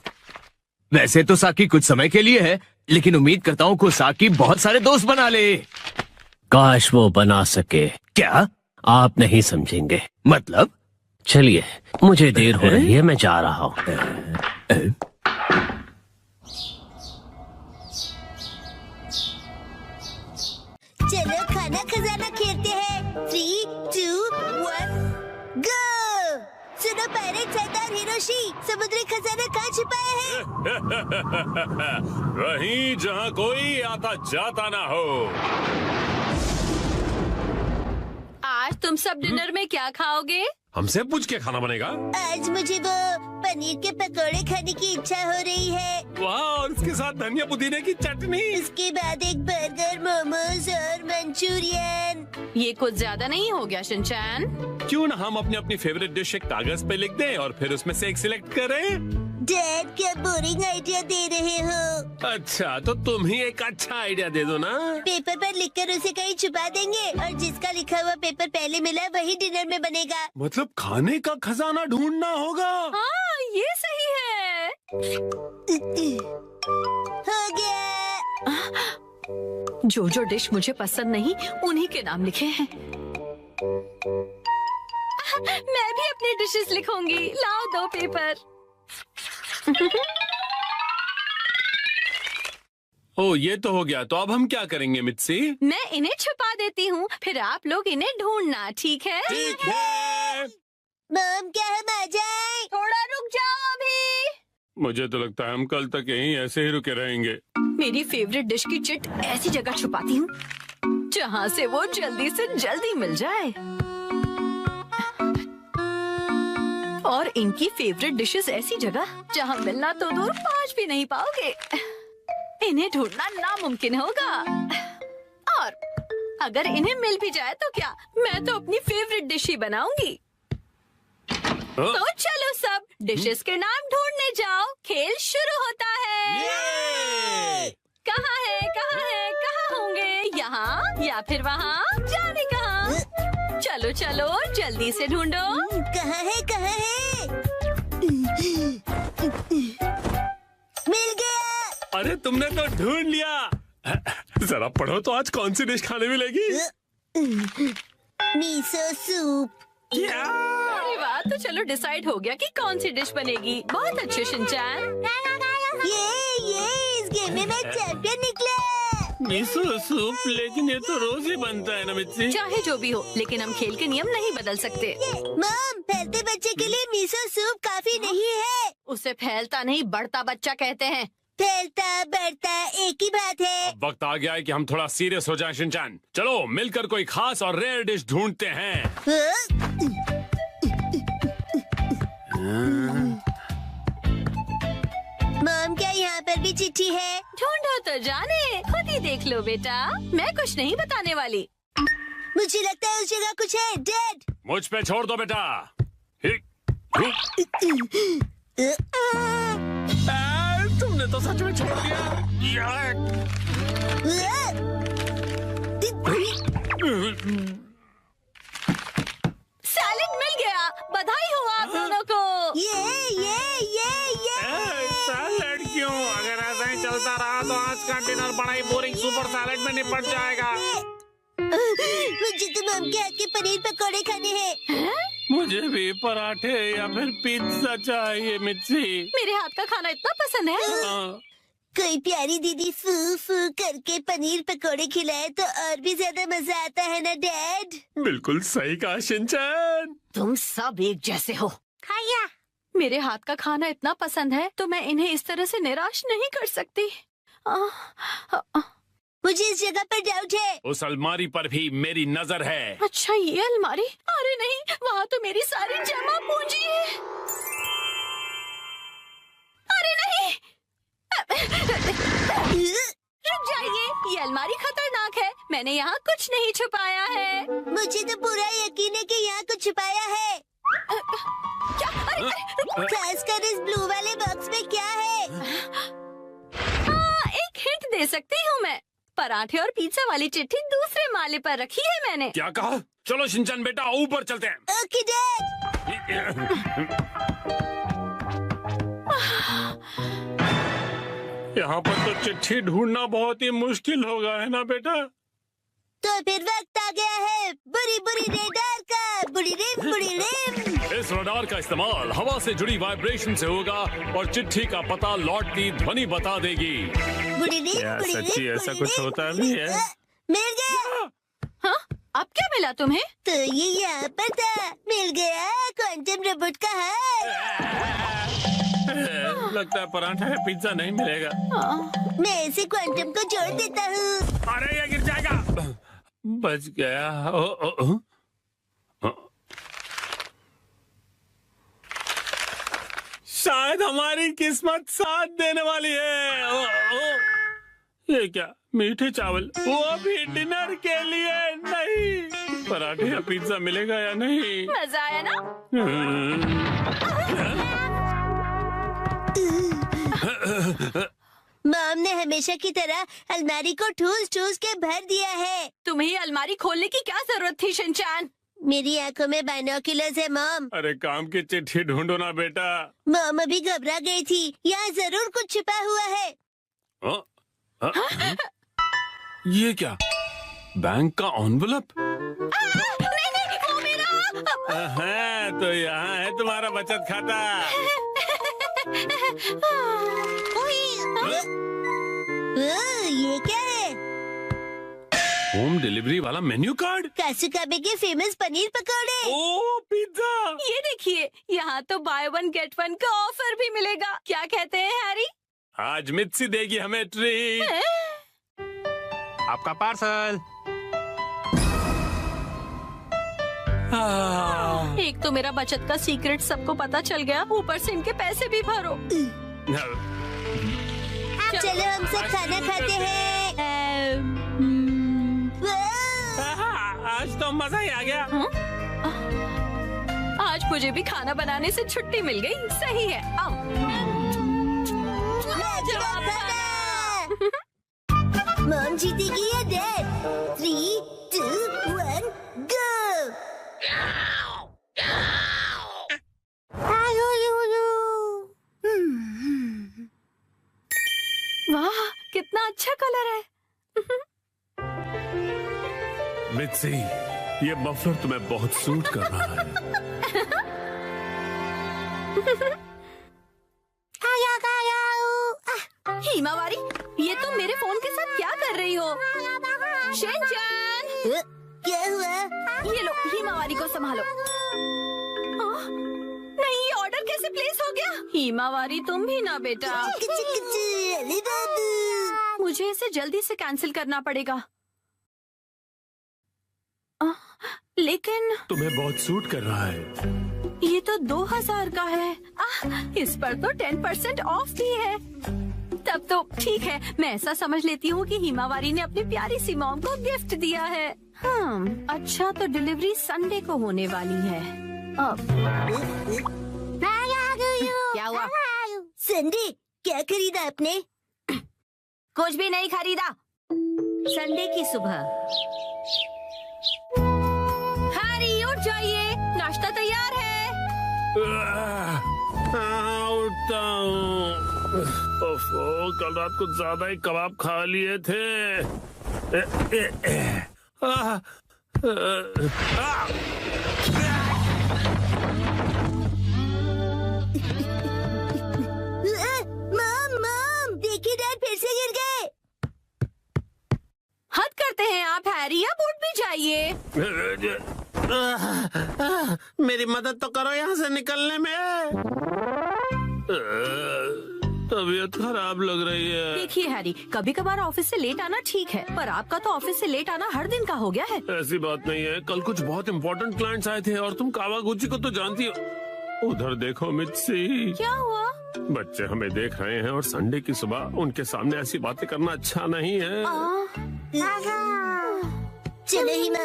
वैसे तो साकी कुछ समय के लिए है, लेकिन उम्मीद करता हूँ कि साकी बहुत सारे दोस्त बना ले। काश वो बना सके। क्या? आप नहीं समझेंगे। मतलब? चलिए, मुझे देर हो रही है, मैं जा रहा हूँ। चलो खाना खजाना खेलते हैं। 3, 2, 1, गो। सुनो पायरेट सरदार हिरोशी, समुद्री खजाना कहाँ छुपाया है? वहीं जहाँ कोई आता जाता ना हो। आज तुम सब डिनर में क्या खाओगे? हमसे पूछ के खाना बनेगा। आज मुझे वो पनीर के पकौड़े खाने की इच्छा हो रही है। वाह, और उसके साथ धनिया पुदीने की चटनी। इसके बाद एक बर्गर, मोमोज और मंचूरियन। ये कुछ ज्यादा नहीं हो गया शिनचैन? क्यों ना हम अपनी अपनी फेवरेट डिश एक कागज पे लिख दें और फिर उसमें से एक सिलेक्ट करें। डैड, क्या बोरिंग आइडिया दे रहे हो? अच्छा, तो तुम ही एक अच्छा आइडिया दे दो ना। पेपर पर लिखकर उसे कहीं छुपा देंगे और जिसका लिखा हुआ पेपर पहले मिला वही डिनर में बनेगा। मतलब खाने का खजाना ढूंढना होगा। हाँ, ये सही है। हो गया। जो जो डिश मुझे पसंद नहीं, उन्हीं के नाम लिखे हैं। मैं भी अपनी डिशेस लिखूंगी। लाओ 2 पेपर। ओ, ये तो हो गया। तो अब हम क्या करेंगे मित्सी? मैं इन्हें छुपा देती हूँ, फिर आप लोग इन्हें ढूंढना। ठीक है? ठीक है। मम, क्या हम आ जाएं? थोड़ा रुक जाओ अभी। मुझे तो लगता है हम कल तक यहीं ऐसे ही रुके रहेंगे। मेरी फेवरेट डिश की चिट ऐसी जगह छुपाती हूँ जहाँ से वो जल्दी से जल्दी मिल जाए। और इनकी फेवरेट डिशेस ऐसी जगह जहाँ मिलना तो दूर पहुँच भी नहीं पाओगे। इन्हें ढूंढना नामुमकिन होगा। और अगर इन्हें मिल भी जाए तो क्या, मैं तो अपनी फेवरेट डिश ही बनाऊंगी। तो चलो सब डिशेस के नाम ढूंढने जाओ। खेल शुरू होता है। कहाँ है, कहाँ है, कहाँ होंगे? यहाँ या फिर वहाँ? जाने कहाँ? चलो चलो जल्दी से ढूंढो। कहाँ है, कहाँ है? मिल गया। अरे तुमने तो ढूंढ लिया। जरा पढ़ो तो आज कौन सी डिश खाने मिलेगी? मीसो सूप। अरे वाह, तो चलो डिसाइड हो गया कि कौन सी डिश बनेगी। बहुत अच्छे शिनचैन। ये इस गेम में मैं चैंपियन निकला। मिसो सूप, लेकिन ये तो रोज ही बनता है ना मित्सी। चाहे जो भी हो, लेकिन हम खेल के नियम नहीं बदल सकते। मम, फैलते बच्चे के लिए मीसो सूप काफी नहीं है। उसे फैलता नहीं, बढ़ता बच्चा कहते हैं। फैलता बढ़ता एक ही बात है। अब वक्त आ गया है कि हम थोड़ा सीरियस हो जाएं शिनचैन। चलो मिलकर कोई खास और रेयर डिश ढूंढते हैं। मम, क्या यहाँ पर भी चिट्ठी है? ढूंढो तो जाने, खुद ही देख लो बेटा। मैं कुछ नहीं बताने वाली। मुझे लगता है उस जगह कुछ है। डैड, मुझ पे छोड़ दो बेटा। तुमने तो सच में छोड़ दिया। सैलेड मिल गया, बधाई हो आप दोनों को। ये सैलेड क्यों? अगर ऐसा ही चलता रहा तो आज का डिनर बड़ा ही बोरिंग सुपर सैलेड में निपट जाएगा। मुझे तो मम के हाथ के पनीर पकौड़े खाने हैं। मुझे भी पराठे या फिर पिज्जा चाहिए मिर्ची। मेरे हाथ का खाना इतना पसंद है। कोई प्यारी दीदी फू फू करके पनीर पकौड़े खिलाए तो और भी ज्यादा मजा आता है ना डैड? बिल्कुल सही कहा शिनचैन। तुम सब एक जैसे हो। खाया। मेरे हाथ का खाना इतना पसंद है तो मैं इन्हें इस तरह से निराश नहीं कर सकती। मुझे इस जगह पर डाउट है। उस अलमारी पर भी मेरी नजर है। अच्छा ये अलमारी? अरे नहीं, वहाँ तो मेरी सारी जमा पूंजी है। अरे नहीं, रुक जाइए, ये अलमारी खतरनाक है। मैंने यहाँ कुछ नहीं छुपाया है। मुझे तो पूरा यकीन है कि यहाँ कुछ छुपाया है। क्या? अरे खासकर इस ब्लू वाले बॉक्स में क्या है? हाँ, एक हिंट दे सकती हूँ मैं। पराठे और पिज्जा वाली चिट्ठी दूसरे माले पर रखी है मैंने। क्या कहा? चलो शिनचैन बेटा ऊपर चलते हैं। Okay dad. यहाँ पर तो चिट्ठी ढूंढना बहुत ही मुश्किल होगा, है ना बेटा? तो फिर वक्त आ गया है बुरी बुरी रेडार का। बुरी रिम। इस रडार का इस्तेमाल हवा से जुड़ी वाइब्रेशन से होगा और चिट्ठी का पता लौटती ध्वनि बता देगी। बुरी रिम। यार सच्ची ऐसा कुछ होता भी है? मिल गया। हाँ, अब क्या मिला तुम्हें? तो ये यहाँ पर था। मिल गया क्वांटम रोबोट का हार। लगता है पराठा या पिज्जा नहीं मिलेगा। मैं इसे क्वांटम को जोड़ देता हूँ। अरे ये गिर जाएगा। बच गया। शायद हमारी किस्मत साथ देने वाली है। ये क्या? मीठे चावल, वो भी डिनर के लिए नहीं। पराठे या पिज्जा मिलेगा या नहीं? मजा आया ना? मॉम ने हमेशा की तरह अलमारी को ठूस ठूस के भर दिया है। तुम्हें अलमारी खोलने की क्या जरूरत थी शिनचैन? मेरी आंखों में बाइनोक्यूलर्स है मॉम। अरे काम की चिट्ठी ढूंढो ना बेटा। मॉम अभी घबरा गई थी। यहाँ जरूर कुछ छिपा हुआ है। ये क्या? बैंक का एनवेलप? नहीं, वो मेरा। हाँ, तो यहाँ है तुम्हारा बचत खाता। ये क्या है? होम डिलीवरी वाला मेन्यू कार्ड। कासुकाबे के फेमस पनीर पकौड़े। ओ पिज्जा। ये देखिए, यहाँ तो बाय वन गेट वन का ऑफर भी मिलेगा। क्या कहते हैं हैरी? आज मित्सी देगी हमें ट्रीट। आपका पार्सल। एक तो मेरा बचत का सीक्रेट सबको पता चल गया, ऊपर से इनके पैसे भी भरो। चलो हम सब खाना खाते हैं। आज तो मजा ही आ गया। आज मुझे भी खाना बनाने से छुट्टी मिल गई। सही है। आओ। मॉम जीतेगी या डैड? 3, 2, 1, गो! वाह, कितना अच्छा कलर है। मित्सी, ये मफलर तुम्हें बहुत सूट कर रहा है। हिमावारी, ये तुम मेरे फोन के साथ क्या कर रही हो? शिनचैन! क्या हुआ? ये लो, हिमावारी को संभालो। नहीं, ये ऑर्डर कैसे प्लेस हो गया? हिमावारी तुम भी ना बेटा। मुझे इसे जल्दी से कैंसिल करना पड़ेगा। लेकिन तुम्हें बहुत सूट कर रहा है। ये तो 2000 का है। इस पर तो 10% ऑफ भी है। तब तो ठीक है, मैं ऐसा समझ लेती हूँ कि हिमावारी ने अपनी प्यारी सी मॉम को गिफ्ट दिया है। अच्छा, तो डिलीवरी संडे को होने वाली है। क्या हुआ? संडे क्या खरीदा आपने? कुछ भी नहीं खरीदा। संडे की सुबह उठता हूँ। ओफो, कल रात को ज्यादा ही कबाब खा लिए थे। मम, देखिए डैड फिर से गिर गए। हद करते हैं आप हैरी, अब उठ भी जाइए। मेरी मदद तो करो यहाँ से निकलने में। तबीयत खराब लग रही है। देखिए हैरी, कभी कभार ऑफिस से लेट आना ठीक है, पर आपका तो ऑफिस से लेट आना हर दिन का हो गया है। ऐसी बात नहीं है, कल कुछ बहुत इम्पोर्टेंट क्लाइंट्स आए थे और तुम कावागुची को तो जानती हो। उधर देखो मित्सी। क्या हुआ? बच्चे हमें देख रहे हैं और संडे की सुबह उनके सामने ऐसी बातें करना अच्छा नहीं है। चलो हिमा।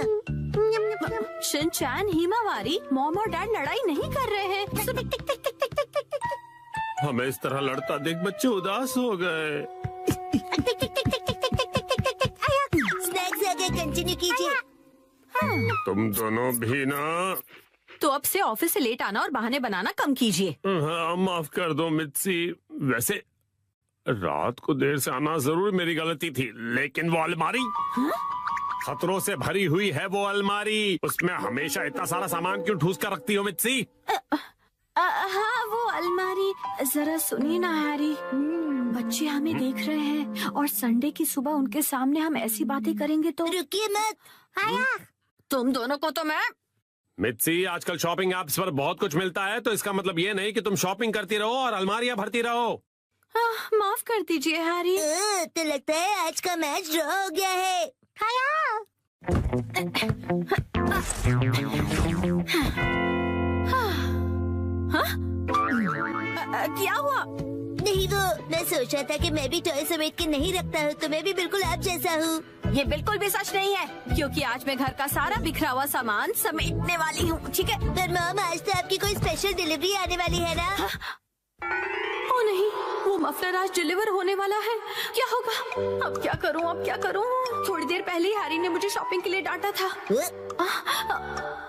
शिनचैन, हिमावारी, मॉम और डैड लड़ाई नहीं कर रहे हैं। हमें इस तरह लड़ता देख बच्चे उदास हो गए। स्नैक्स आगे कंटिन्यू कीजिए। तुम दोनों भी ना। तो अब से ऑफिस से लेट आना और बहाने बनाना कम कीजिए। हाँ, माफ कर दो मित्सी। वैसे रात को देर से आना जरूर मेरी गलती थी, लेकिन वो अलमारी खतरों से भरी हुई है। वो अलमारी, उसमें हमेशा इतना सारा सामान क्यों ठूस कर रखती हो मित्सी? हाँ, वो अलमारी। जरा सुनिए ना हैरी, बच्चे हमें देख रहे हैं और संडे की सुबह उनके सामने हम ऐसी बातें करेंगे तो। रुकिए मत। तुम दोनों को तो मैं। मित्सी, आजकल शॉपिंग ऐप्स पर बहुत कुछ मिलता है, तो इसका मतलब ये नहीं कि तुम शॉपिंग करती रहो और अलमारियां भरती रहो। माफ कर दीजिए हैरी। तो लगता है आज का मैच ड्रॉ हो गया है। क्या हुआ? नहीं, वो मैं सोच रहा था कि मैं भी टॉय समेट के नहीं रखता हूँ, तो मैं भी बिल्कुल आप जैसा हूँ। ये बिल्कुल भी सच नहीं है, क्योंकि आज मैं घर का सारा बिखरा हुआ सामान समेटने वाली हूँ, ठीक है? पर मॉम, आज तो आपकी कोई स्पेशल डिलीवरी आने वाली है ना? ओ नहीं, वो मफलर आज डिलीवर होने वाला है। क्या होगा? अब क्या करूँ, अब क्या करूँ? थोड़ी देर पहले हैरी ने मुझे शॉपिंग के लिए डांटा था,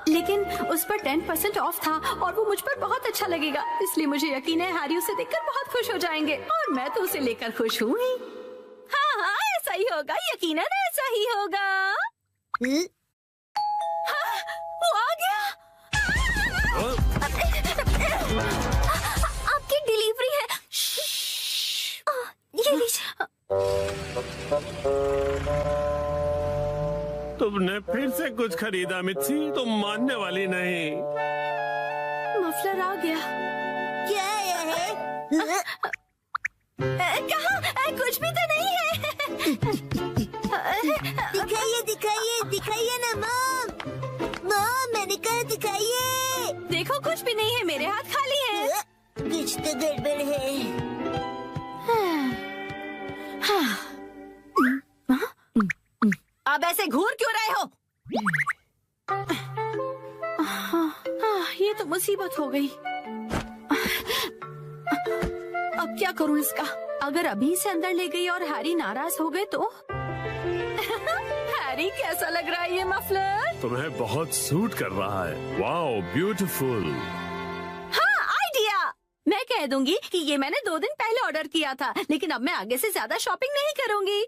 लेकिन उस पर 10% ऑफ था और वो मुझ पर बहुत अच्छा लगेगा, इसलिए मुझे यकीन है हैरी उसे देखकर बहुत खुश हो जाएंगे और मैं तो उसे लेकर खुश हूँ ही। हाँ हाँ, ऐसा ही होगा, यकीनन ऐसा ही होगा। हाँ, वो आ गया। आपकी डिलीवरी है। ये लीजिए। तुमने फिर से कुछ खरीदा मित्सी, तुम मानने वाली नहीं। मफलर आ गया। क्या आया है? कहाँ? कुछ भी तो नहीं है। दिखाइए दिखाइए दिखाइए ना मॉम। मॉम, मैंने कहा दिखाइए। देखो, कुछ भी नहीं है, मेरे हाथ खाली हैं। कुछ तो गड़बड़ है। अब ऐसे घूर क्यों रहे हो? ये तो मुसीबत हो गई। अब क्या करूं इसका? अगर अभी से अंदर ले गई और हैरी नाराज हो गए तो? हैरी, कैसा लग रहा है ये मफलर? तुम्हें बहुत सूट कर रहा है। Wow, beautiful. हाँ, आइडिया। मैं कह दूंगी कि ये मैंने 2 दिन पहले ऑर्डर किया था, लेकिन अब मैं आगे से ज्यादा शॉपिंग नहीं करूंगी।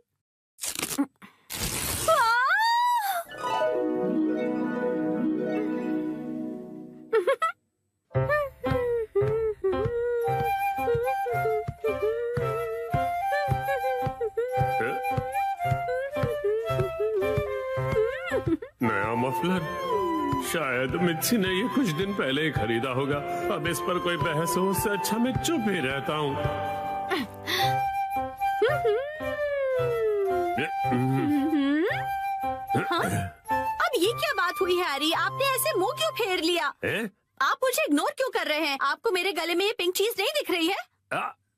नया मफलर? शायद मित्सी ने ये कुछ दिन पहले ही खरीदा होगा। अब इस पर कोई बहस हो, उससे अच्छा मैं चुप ही रहता हूँ। अब ये क्या बात हुई हैरी? आपने ऐसे मुंह क्यों फेर लिया? आप मुझे इग्नोर क्यों कर रहे हैं? आपको मेरे गले में ये पिंक चीज नहीं दिख रही है?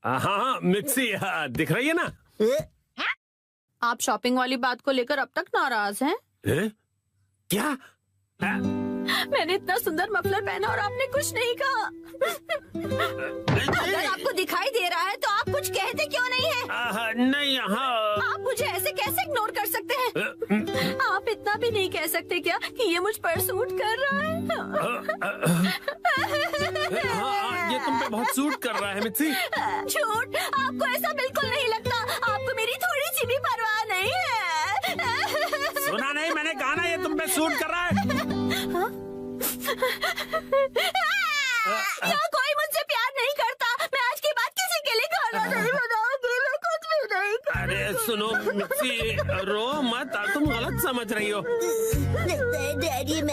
हाँ मित्सी, दिख रही है ना? आप शॉपिंग वाली बात को लेकर अब तक नाराज हैं? क्या? मैंने इतना सुंदर मफलर पहना और आपने कुछ नहीं कहा। अगर आपको दिखाई दे रहा है तो आप कुछ कहते क्यों नहीं है? नहीं, हाँ। आप मुझे ऐसे कैसे इग्नोर कर सकते हैं। आप इतना भी नहीं कह सकते क्या कि ये मुझ पर सूट कर रहा है? ये तुम पे बहुत सूट कर रहा है मित्सी। झूठ, आपको ऐसा बिल्कुल नहीं लगता। आपको मेरी थोड़ी सी भी परवाह नहीं है। सुना नहीं मैंने कहा ना ये तुम पे सूट कर रहा है। क्या कोई मुझसे प्यार नहीं करता? मैं आज के बाद किसी के लिए खाना नहीं बनाऊंगी। मैं कुछ भी नहीं करूंगी। अरे सुनो मित्सी, रो मत, तुम गलत समझ रही हो। डैडी मैं